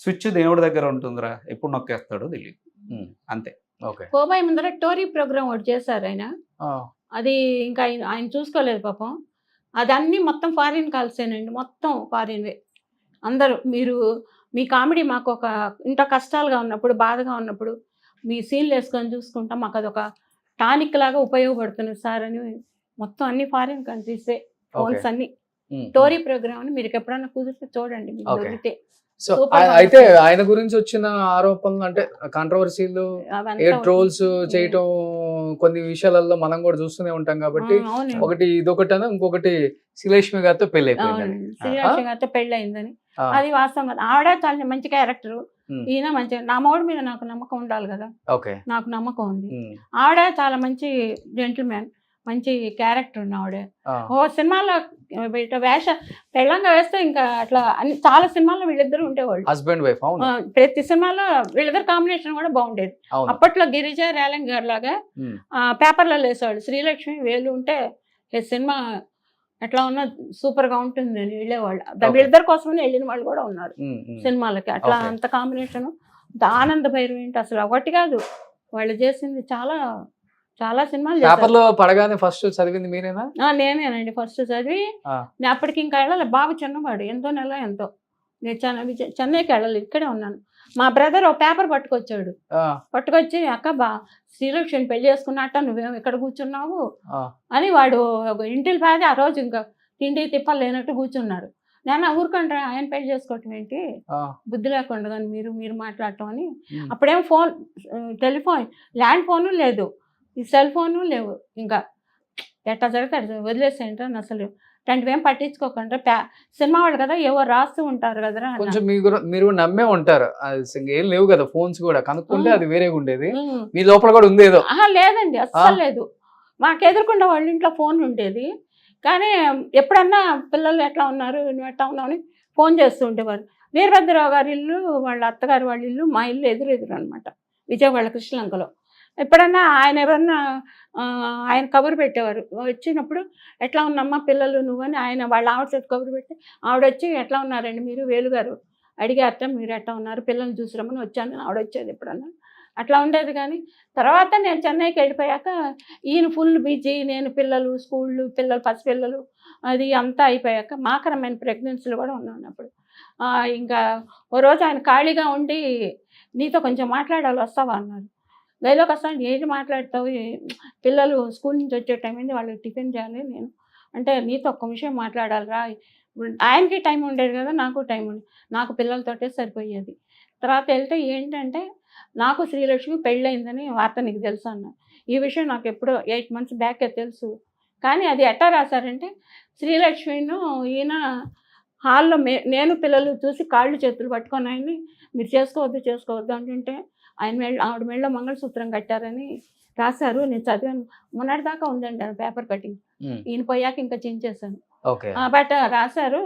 స్విచ్ దేవుడి దగ్గర ఉంటుందిరా, ఎప్పుడు నొక్కేస్తాడో తెలియదు, అంతే. కోబాయి ముందర టోరీ ప్రోగ్రామ్ ఒకటి చేశారు ఆయన. అది ఇంకా ఆయన చూసుకోలేదు పాపం. అది అన్ని మొత్తం ఫారిన్ కాల్సేనండి, మొత్తం ఫారిన్వే అందరూ. మీ కామెడీ మాకు ఒక ఇంత కష్టాలుగా ఉన్నప్పుడు, బాధగా ఉన్నప్పుడు మీ సీన్లు వేసుకొని చూసుకుంటాం, మాకు అదొక టానిక్ లాగా ఉపయోగపడుతుంది సార్ అని మొత్తం అన్ని ఫారిన్ కంట్రీసే ఫోన్స్ అన్ని. టోరీ ప్రోగ్రామ్ అని మీరు ఎప్పుడైనా కుదిరితే చూడండి, మీకు దొరికితే. సో అయితే ఆయన గురించి వచ్చిన ఆరోపణలు అంటే కాంట్రవర్సీలు, ట్రోల్స్ చేయటం కొన్ని విషయాలలో మనం కూడా చూస్తూనే ఉంటాం కాబట్టి, ఒకటి ఇదొకటి అని, ఇంకొకటి శ్రీలక్ష్మి గారితో పెళ్లి అయిపోయింది. శ్రీలక్ష్మి గారితో పెళ్లి అయిందని అది వాస్తవం కదా. ఆవిడ చాలా మంచి క్యారెక్టర్, ఈయన మంచి. నా మౌడి మీద నాకు నమ్మకం ఉండాలి కదా, నాకు నమ్మకం ఉంది. ఆవిడ చాలా మంచి జెంటిల్మెన్, మంచి క్యారెక్టర్ ఉన్న ఆవిడ. సినిమాలో పెళ్ళంగా వేస్తే ఇంకా అట్లా చాలా సినిమాల్లో వీళ్ళిద్దరు ఉండేవాళ్ళు, హస్బెండ్ వైఫ్. ప్రతి సినిమాలో వీళ్ళిద్దరు కాంబినేషన్ కూడా బాగుండేది. అప్పట్లో గిరిజ రేలంగ్ గారు లాగా పేపర్లలో వేసేవాళ్ళు, శ్రీలక్ష్మి వేలు ఉంటే సినిమా ఎట్లా ఉన్నా సూపర్ గా ఉంటుంది అని వెళ్ళేవాళ్ళు. వీళ్ళిద్దరి కోసమని వెళ్ళిన వాళ్ళు కూడా ఉన్నారు సినిమాలకి. అట్లా అంత కాంబినేషన్. ఆనంద భైరవి ఏంటి అసలు ఒకటి కాదు, వాళ్ళు చేసింది చాలా సినిమాలు. పేపర్లో పడగానే ఫస్ట్ చదివింది మీరేనా? నేనేనండి ఫస్ట్ చదివి. నేను అప్పటికి ఇంకా వెళ్ళాలి, బాబు చిన్నవాడు, ఎంతో నెల ఎంతో. నేను చెన్నైకి వెళ్ళాలి, ఇక్కడే ఉన్నాను. మా బ్రదర్ ఒక పేపర్ పట్టుకొచ్చి అక్క శ్రీలక్ష్మిని పెళ్లి చేసుకున్నట్ట, నువ్వేమో ఇక్కడ కూర్చున్నావు అని వాడు ఇంటిల్ పాది ఆ రోజు ఇంకా తిండి తిప్పలు లేనట్టు కూర్చున్నారు. నేను ఊరుకుంటా, ఆయన పెళ్లి చేసుకోవటం ఏంటి, బుద్ధి లేకుండా కానీ మీరు మాట్లాడటం అని. అప్పుడేమో ఫోన్, టెలిఫోన్, ల్యాండ్ ఫోను లేదు, ఈ సెల్ ఫోను లేవు. ఇంకా ఎట్లా జరిగితే అట్లా వదిలేసేయండి అని అసలు ఇట్లాంటివేం పట్టించుకోకుండా సినిమా వాళ్ళు కదా ఏవో రాస్తూ ఉంటారు కదరా అన్న. కొంచెం మీరు నమ్మే ఉంటారు అది ఏం లేవు కదా ఫోన్స్ కూడా కనుక్కుంటే అది వేరేగా ఉండేది ఉమ్. మీ లోపల కూడా ఉంది ఏదో లేదండి అస్సలు లేదు. మాకు ఎదురుకుండా వాళ్ళ ఇంట్లో ఫోన్ ఉండేది, కానీ ఎప్పుడన్నా పిల్లలు ఎట్లా ఉన్నారు నువ్వు ఎట్లా ఉన్నావు అని ఫోన్ చేస్తూ ఉండేవారు. వీరభద్రరావు గారి ఇల్లు వాళ్ళ అత్తగారి వాళ్ళ ఇల్లు మా ఇల్లు ఎదురు అనమాట, విజయవాడ కృష్ణలంకలో. ఎప్పుడన్నా ఆయన ఎవరన్నా ఆయన కబురు పెట్టేవారు, వచ్చినప్పుడు ఎట్లా ఉన్నమ్మా పిల్లలు నువ్వని ఆయన వాళ్ళ ఆవిడ చేతి కబురు పెట్టి ఆవిడ వచ్చి ఎట్లా ఉన్నారండి మీరు వేలుగారు అడిగారట, మీరు ఎట్లా ఉన్నారు పిల్లల్ని చూసిరమ్మని వచ్చాను ఆవిడ వచ్చేది ఎప్పుడన్నా. అట్లా ఉండేది. కానీ తర్వాత నేను చెన్నైకి వెళ్ళిపోయాక ఈయన ఫుల్ బిజీ, నేను పిల్లలు స్కూళ్ళు పిల్లలు పసిపిల్లలు అది అంతా అయిపోయాక మాకరమైన ప్రెగ్నెన్సీలు కూడా ఉన్నాను అప్పుడు. ఇంకా ఓ రోజు ఆయన ఖాళీగా ఉండి నీతో కొంచెం మాట్లాడాలి వస్తావా అన్నారు. గదిలోకి వస్తాను, ఏంటి మాట్లాడతావు, పిల్లలు స్కూల్ నుంచి వచ్చే టైం అయింది వాళ్ళకి టిఫిన్ చేయాలి నేను అంటే నీతో ఒక్క విషయం మాట్లాడాలిరా. ఆయనకి టైం ఉండేది కదా, నాకు టైం ఉండేది, నాకు పిల్లలతోటే సరిపోయేది. తర్వాత వెళ్తే ఏంటంటే నాకు శ్రీలక్ష్మి పెళ్ళయిందని వార్త నీకు తెలుసు అన్న. ఈ విషయం నాకు ఎప్పుడో 8 months బ్యాకే తెలుసు. కానీ అది ఎట్లా రాశారంటే శ్రీలక్ష్మిను ఈయన హాల్లో నేను పిల్లలు చూసి కాళ్ళు చేతులు పట్టుకొని ఆయన్ని మీరు చేసుకోవద్దు అంటుంటే ఆయన ఆవిడ మెళ్ళలో మంగళసూత్రం కట్టారని రాశారు. నేను చదివాను, మొన్నటిదాకా ఉందండి ఆ పేపర్ కటింగ్, ఈయన పోయాక ఇంకా చించేశాను. బట్ రాశారు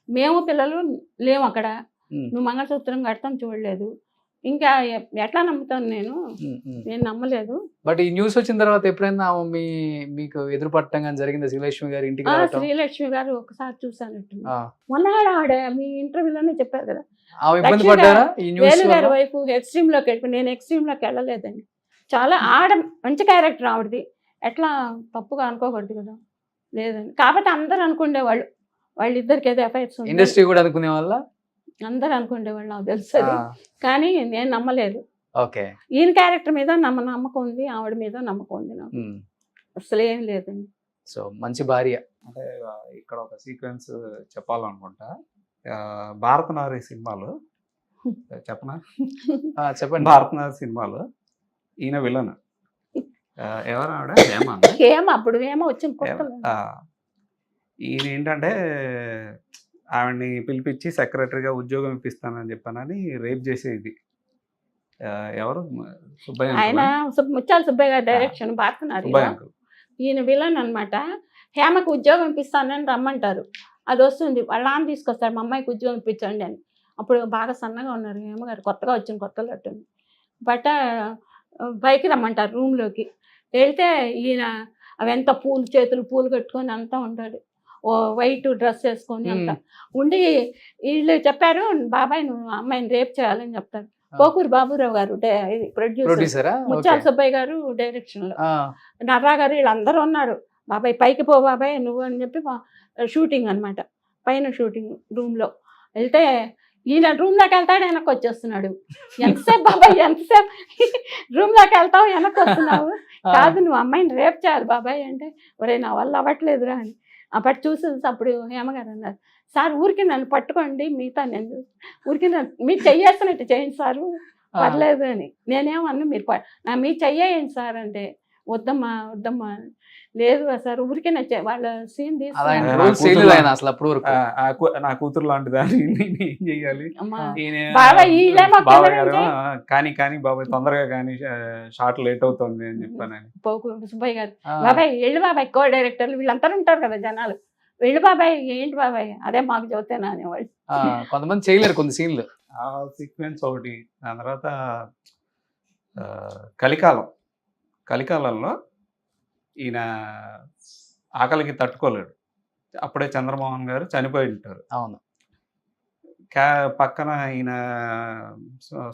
మేము పిల్లలు లేము అక్కడ, నువ్వు మంగళసూత్రం కడతాం చూడలేదు, ఇంకా ఎట్లా నమ్ముతాను నేను నమ్మలేదు. బట్ ఈ న్యూస్ వచ్చిన తర్వాత ఎప్పుడైనా మీకు ఎదురు పట్టడం కానీ జరిగిందా శ్రీలక్ష్మి గారి ఇంటికి? శ్రీలక్ష్మి గారు ఒకసారి చూసానట్టు, మొన్న ఆవిడ మీ ఇంటర్వ్యూలోనే చెప్పారు కదా వేలుగారి వైపు ఎక్స్ట్రీమ్ లోకి వెళ్ళిపోయి, నేను ఎక్స్ట్రీమ్ లోకి వెళ్ళలేదండి. చాలా మంచి క్యారెక్టర్ ఆవిడది, ఎట్లా తప్పుగా అనుకోకూడదు కదా, లేదండి. కాకపోతే అందరూ అనుకునేవాళ్ళు వాళ్ళిద్దరికి ఏదో ఎఫైర్స్ ఇండస్ట్రీ కూడా అనుకునే వాళ్ళ అందరూ అనుకునేవాళ్ళు, నాకు తెలుసు. కానీ నేను నమ్మలేదు. ఓకే, ఈయన క్యారెక్టర్ మీద నమ్మకం ఉంది, ఆవిడ మీద నమ్మకం ఉంది, నాకు అసలు ఏం లేదండి. సో మంచి భార్య. అంటే ఇక్కడ ఒక సీక్వెన్స్ చెప్పాలనుకుంటా, భారతనారి సినిమాలో చెప్పనా? చెప్పండి. భారతనారి సినిమాలో ఈయన విలన్, ఎవరు ఆవిడ? అప్పుడు ఏమో వచ్చింది. ఈయన ఏంటంటే ఆవిడ్ని పిలిపించి సెక్రటరీగా ఉద్యోగం ఇప్పిస్తానని చెప్పానని రేప్ చేసేది ఎవరు? సుబ్బయ్య, ఆయన ముత్యాల సుబ్బయ్య గారి డైరెక్షన్ భారతనారి. ఈయన విలన్ అనమాట. హేమకు ఉద్యోగం ఇప్పిస్తానని రమ్మంటారు, అది వస్తుంది, వాళ్ళ నాన్న తీసుకొస్తారు మా అమ్మాయికి ఉద్యోగం ఇప్పించండి అని. అప్పుడు బాగా సన్నగా ఉన్నారు హేమగారు, కొత్తగా వచ్చిన కొత్తలో అట్టుంది. బట్ పైకి రమ్మంటారు రూమ్లోకి. వెళ్తే ఈయన అవంతా పూలు చేతులు పూలు కట్టుకొని అంతా ఉంటాడు, ఓ వైట్ డ్రెస్ వేసుకొని అంతా ఉండి వీళ్ళు చెప్పారు బాబాయ్ నువ్వు అమ్మాయిని రేప్ చేయాలని చెప్తారు. పోకూరు బాబురావు గారు ప్రొడ్యూసర్, ముత్యాల సుబ్బయ్య గారు డైరెక్షన్ లో, నర్రా గారు వీళ్ళందరూ ఉన్నారు. బాబాయ్ పైకి పో బాబాయ్ నువ్వు అని చెప్పి షూటింగ్ అనమాట, పైన షూటింగ్ రూమ్ లో. వెళ్తే ఈయన రూమ్ లోకి వెళ్తాడు, వెనక్కి వచ్చేస్తున్నాడు. ఎంతసేపు బాబాయ్ ఎంతసేపు రూమ్ లోకి వెళ్తావు వెనక్కి వస్తున్నావు, కాదు నువ్వు అమ్మాయిని రేప్ చేయాలి బాబాయ్ అంటే, ఒరే నా వల్ల అవ్వట్లేదురా అని. అప్పటి చూసి అప్పుడు హేమగారు అన్నారు, సార్ ఊరికి నన్ను పట్టుకోండి మిగతా నేను ఊరికి మీరు చెయ్యేస్తున్నట్టు చేయండి సార్ పర్లేదు అని. నేనేమన్నా మీరు చెయ్యేయండి సార్ అంటే వద్దమ్మా లేదు సార్ ఊరికే వాళ్ళ సీన్ నా కూతురు లాంటిది ఏం చెయ్యాలి కానీ బాబాయ్ తొందరగా కానీ షార్ట్ లేట్ అవుతుంది అని చెప్పాను. సుబ్బయ్య గారు బాబాయ్ వెళ్ళు బాబాయ్, కో డైరెక్టర్లు వీళ్ళందరూ ఉంటారు కదా జనాలు, వెళ్ళు బాబాయ్ ఏంటి బాబాయ్ అదే మాకు చదువుతాను అనేవాళ్ళు. కొంతమంది చేయలేరు కొన్ని సీన్లు. ఆ సీక్వెన్స్ ఒకటి. దాని తర్వాత కలికాలంలో ఈయన ఆకలికి తట్టుకోలేడు, అప్పుడే చంద్రమోహన్ గారు చనిపోయి ఉంటారు. అవును. పక్కన ఈయన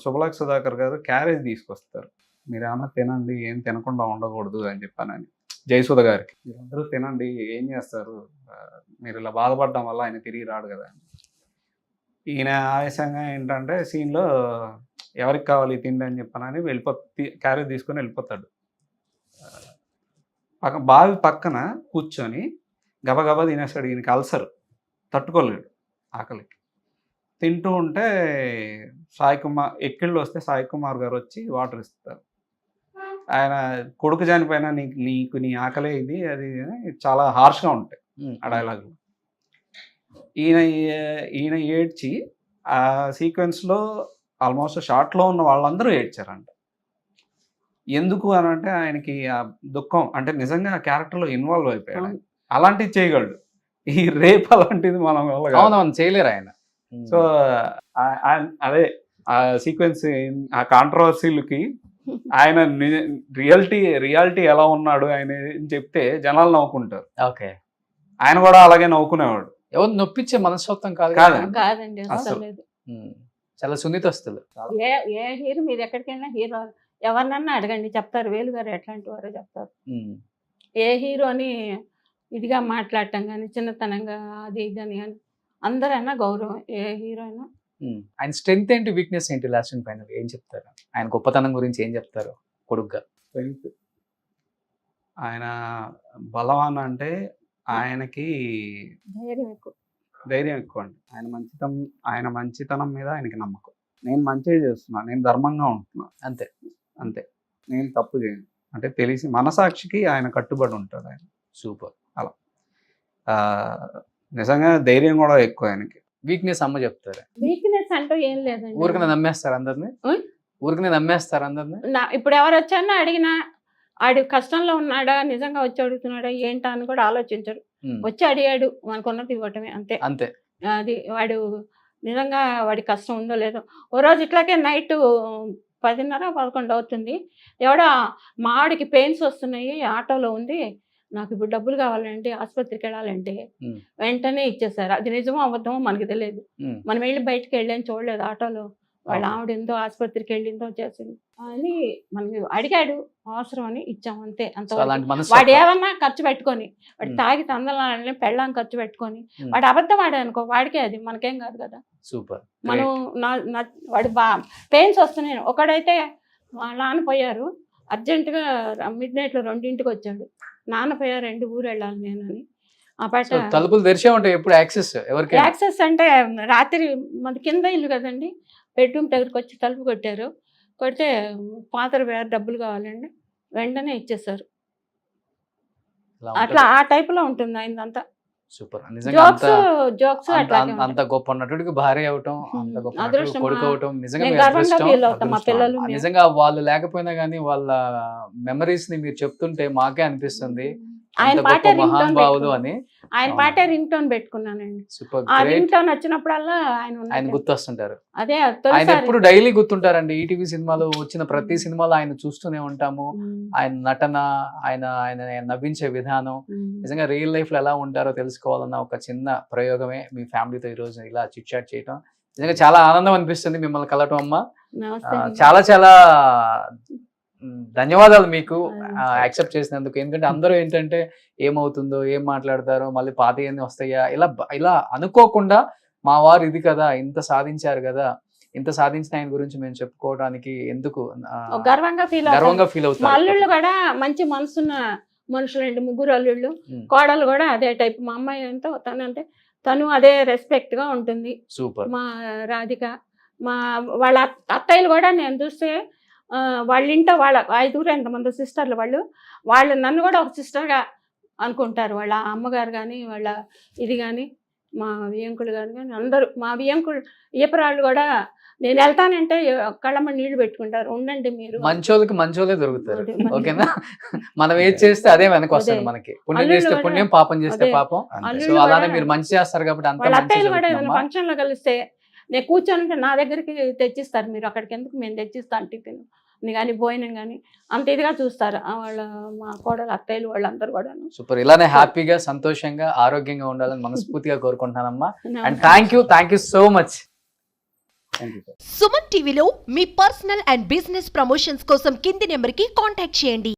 శుభలాక్ సుధాకర్ గారు క్యారేజ్ తీసుకొస్తారు, మీరు ఏమన్నా తినండి ఏం తినకుండా ఉండకూడదు అని చెప్పానని జయసుధ గారికి. మీరందరూ తినండి ఏం చేస్తారు, మీరు ఇలా బాధపడడం వల్ల ఆయన తిరిగి రాడు కదా అని. ఈయన ఆవేశంగా ఏంటంటే సీన్లో ఎవరికి కావాలి తిండి అని చెప్పానని క్యారేజ్ తీసుకొని వెళ్ళిపోతాడు. బావి పక్కన కూర్చొని గబగబా తినేస్తాడు. ఈయనకి అల్సర్, తట్టుకోలేడు ఆకలికి. తింటూ ఉంటే ఎక్కిళ్ళు వస్తే సాయి కుమార్ గారు వచ్చి వాటర్ ఇస్తారు. ఆయన కొడుకు చనిపోయినా నీకు నీ ఆకలే ఇది అది అని చాలా హార్ష్గా ఉంటాయి ఆ డైలాగులు. ఈయన ఏడ్చి ఆ సీక్వెన్స్లో ఆల్మోస్ట్ షార్ట్లో ఉన్న వాళ్ళందరూ ఏడ్చారంట. ఎందుకు అని అంటే ఆయనకి ఆ దుఃఖం అంటే నిజంగా ఆ క్యారెక్టర్లో ఇన్వాల్వ్ అయిపోయాడు. అలాంటివి చేయగలడు. ఈ రేప్ అలాంటిది మనం అవునవును చేయలేరు ఆయన. సో అదే ఆ సీక్వెన్స్ ఆ కాంట్రవర్సీలకి ఆయన రియాలిటీ ఎలా ఉన్నాడు ఆయన చెప్తే జనాలు నవ్వుకుంటారు. ఓకే, ఆయన కూడా అలాగే నవ్వుకునేవాడు. ఎవరు నొప్పించే మనస్తత్వం కాదు కాదు. కాదండి అసలు లేదు. చాలా సున్నితస్తులు. ఏ హీరో మీరు ఎక్కడికైనా హీరో ఎవరినన్నా అడగండి చెప్తారు, వేలు గారు ఎట్లాంటి వారో చెప్తారు. ఏ హీరోని ఇదిగా మాట్లాడటం కానీ చిన్నతనంగా అది ఇది అని అందరైనా గౌరవం ఏ హీరో అయినా. ఆయన స్ట్రెంగ్త్ ఏంటి, వీక్నెస్ ఏంటి, లాస్ట్ అండ్ ఫైనల్ ఏం చెప్తారు? ఆయన గొప్పతనం గురించి ఏం చెప్తారు కొడుకుగా? స్ట్రెంగ్త్ ఆయన బలవాన్ అంటే ఆయనకి ధైర్యం ఎక్కువ అండి. ఆయన మంచితనం మీద ఆయనకి నమ్మకం. నేను మంచిగా చేస్తున్నా, నేను ధర్మంగా ఉంటున్నా, అంతే అంతే, నేను తప్పు చేయను అంటే తెలిసి మనసాక్షికి ఆయన కట్టుబడి ఉంటాడు. ఆయన సూపర్. అలా నిజంగా ధైర్యం కూడా ఎక్కువ ఆయనకి. వీక్నెస్ అమ్మ చెప్తారు. వీక్నెస్ అంటూ ఏం లేదండి. ఊరికనే నమ్మేస్తారు అందరినీ, ఊరికనే నమ్మేస్తారు అందరినీ. ఇప్పుడు ఎవరు వచ్చానో అడిగినా ఆడు కష్టంలో ఉన్నాడా నిజంగా వచ్చి అడుగుతున్నాడా ఏంటా అని కూడా ఆలోచించడు. వచ్చి అడిగాడు మనకున్నది ఇవ్వటమే అంతే అంతే. అది వాడు నిజంగా వాడి కష్టం ఉందో లేదో. ఓ రోజు ఇట్లాగే నైట్ 10:30-11 అవుతుంది. ఎవడో మా ఆవిడకి పెయిన్స్ వస్తున్నాయి, ఆటోలో ఉంది, నాకు ఇప్పుడు డబ్బులు కావాలంటే ఆసుపత్రికి వెళ్ళాలంటే వెంటనే ఇచ్చేసారు. అది నిజమో అబద్ధమో మనకి తెలియదు. మనం వెళ్ళి బయటకు వెళ్ళాం చూడలేదు. ఆటోలో వాళ్ళ ఆవిడ ఎంతో ఆసుపత్రికి వెళ్ళిందో చేసింది అని మనకి అడిగాడు, అవసరం అని ఇచ్చాం అంతే. అంత వాడు ఏమన్నా ఖర్చు పెట్టుకొని వాడు తాగి తందలని పెళ్ళాం ఖర్చు పెట్టుకొని వాడు అబద్ధం వాడే అనుకో, వాడికే అది, మనకేం కాదు కదా. సూపర్. మనం వాడు పెయిన్స్ వస్తున్నాయి. ఒకడైతే వాళ్ళ నాన్న పోయారు అర్జెంటుగా మిడ్నైట్లో 2ంటికి వచ్చాడు. నాన్న పోయారండి ఊరు వెళ్ళాలి నేనని. ఆ పాట తలుపులు తెరిచే ఉంటాయి ఎప్పుడు. యాక్సెస్ అంటే రాత్రి మన కింద ఇల్లు కదండి, బెడ్రూమ్ దగ్గరికి వచ్చి తలుపు కొట్టారు. కొడితే పాత్ర వేరే డబ్బులు కావాలండి, వెంటనే ఇచ్చేసారు. అట్లా ఆ టైప్ లో ఉంటుంది అయిందంతా. సూపర్. జోక్స్ అంత గొప్ప నటుడికి భార్య అవటం, అంత గొప్ప కొడుకు అవటం నిజంగా వాళ్ళు లేకపోయినా గానీ వాళ్ళ మెమరీస్ ని మీరు చెప్తుంటే మాకే అనిపిస్తుంది ఆయన పాటే మహానుభావులు అని. ఆయన పాటే రింగ్ టోన్ పెట్టుకున్నానండి. ఆ రింగ్ టోన్ వచ్చినప్పుడల్లా ఆయన గుర్తొస్తుంటారు. అదే ఆయన ఎప్పుడు డైలీ గుర్తుంటారండి. ఈటీవీ సినిమాలో వచ్చిన ప్రతి సినిమాలో ఆయన చూస్తూనే ఉంటాము. ఆయన నటన, ఆయన నవ్వించే విధానం, నిజంగా రియల్ లైఫ్ లో ఎలా ఉంటారో తెలుసుకోవాలన్న ఒక చిన్న ప్రయోగమే మీ ఫ్యామిలీతో ఈ రోజు ఇలా చిట్ చాట్ చేయటం. నిజంగా చాలా ఆనందం అనిపిస్తుంది మిమ్మల్ని కలవటం అమ్మ. చాలా చాలా ధన్యవాదాలు మీకు యాక్సెప్ట్ చేసినందుకు. ఎందుకంటే అందరూ ఏంటంటే ఏమవుతుందో, ఏం మాట్లాడతారో, మళ్ళీ పాత ఏమి వస్తాయా, ఇలా అనుకోకుండా మా వారు ఇది కదా, ఇంత సాధించారు కదా, ఇంత సాధించిన ఆయన గురించి మేము చెప్పుకోవడానికి ఎందుకు గర్వంగా ఫీల్ అవుతారు. అల్లుళ్ళు కూడా మంచి మనసున్న మనుషులండి, 3 అల్లుళ్ళు. కోడలు కూడా అదే టైప్. మా అమ్మాయి ఎంతో తను అదే రెస్పెక్ట్ గా ఉంటుంది. సూపర్. మా రాధిక, వాళ్ళ అత్తయ్యలు కూడా నేను చూస్తే వాళ్ళ ఇంట్లో వాళ్ళ 5 ఎంతమంది సిస్టర్లు, వాళ్ళు నన్ను కూడా ఒక సిస్టర్గా అనుకుంటారు. వాళ్ళ అమ్మగారు కానీ వాళ్ళ ఇది కానీ మా వియంకులు కానీ అందరూ, మా వియంకులు ఈపరాళ్ళు కూడా నేను వెళ్తానంటే కళ్ళమ్మ నీళ్లు పెట్టుకుంటారు. ఉండండి మీరు, మంచోళ్ళకి మంచోళ్ళే దొరుకుతారు. ఓకేనా? మనం ఏది చేస్తే అదే వెనక వస్తుంది మనకి. పుణ్యం చేస్తే పుణ్యం, పాపం చేస్తే పాపం. అలానే మీరు మంచి చేస్తారు కాబట్టి అంత. వాళ్ళ అత్తయ్యలు కూడా ఏదైనా ఫంక్షన్ లో కలిస్తే నేను కూర్చొని నా దగ్గరికి తెచ్చిస్తారు. మీరు అక్కడికి ఎందుకు, మేము తెచ్చిస్తాను టిఫిన్ కానీ భోజనం కానీ, అంత ఇదిగా చూస్తారు వాళ్ళ మా కోడలు అత్తయ్యలు వాళ్ళందరూ కూడా. సూపర్. ఇలానే హ్యాపీగా, సంతోషంగా, ఆరోగ్యంగా ఉండాలని మనస్ఫూర్తిగా కోరుకుంటున్నానమ్మా. And thank you so much. Suman టీవీలో మీ పర్సనల్ అండ్ బిజినెస్ ప్రమోషన్స్ కోసం కింది నెంబర్కి కాంటాక్ట్ చేయండి.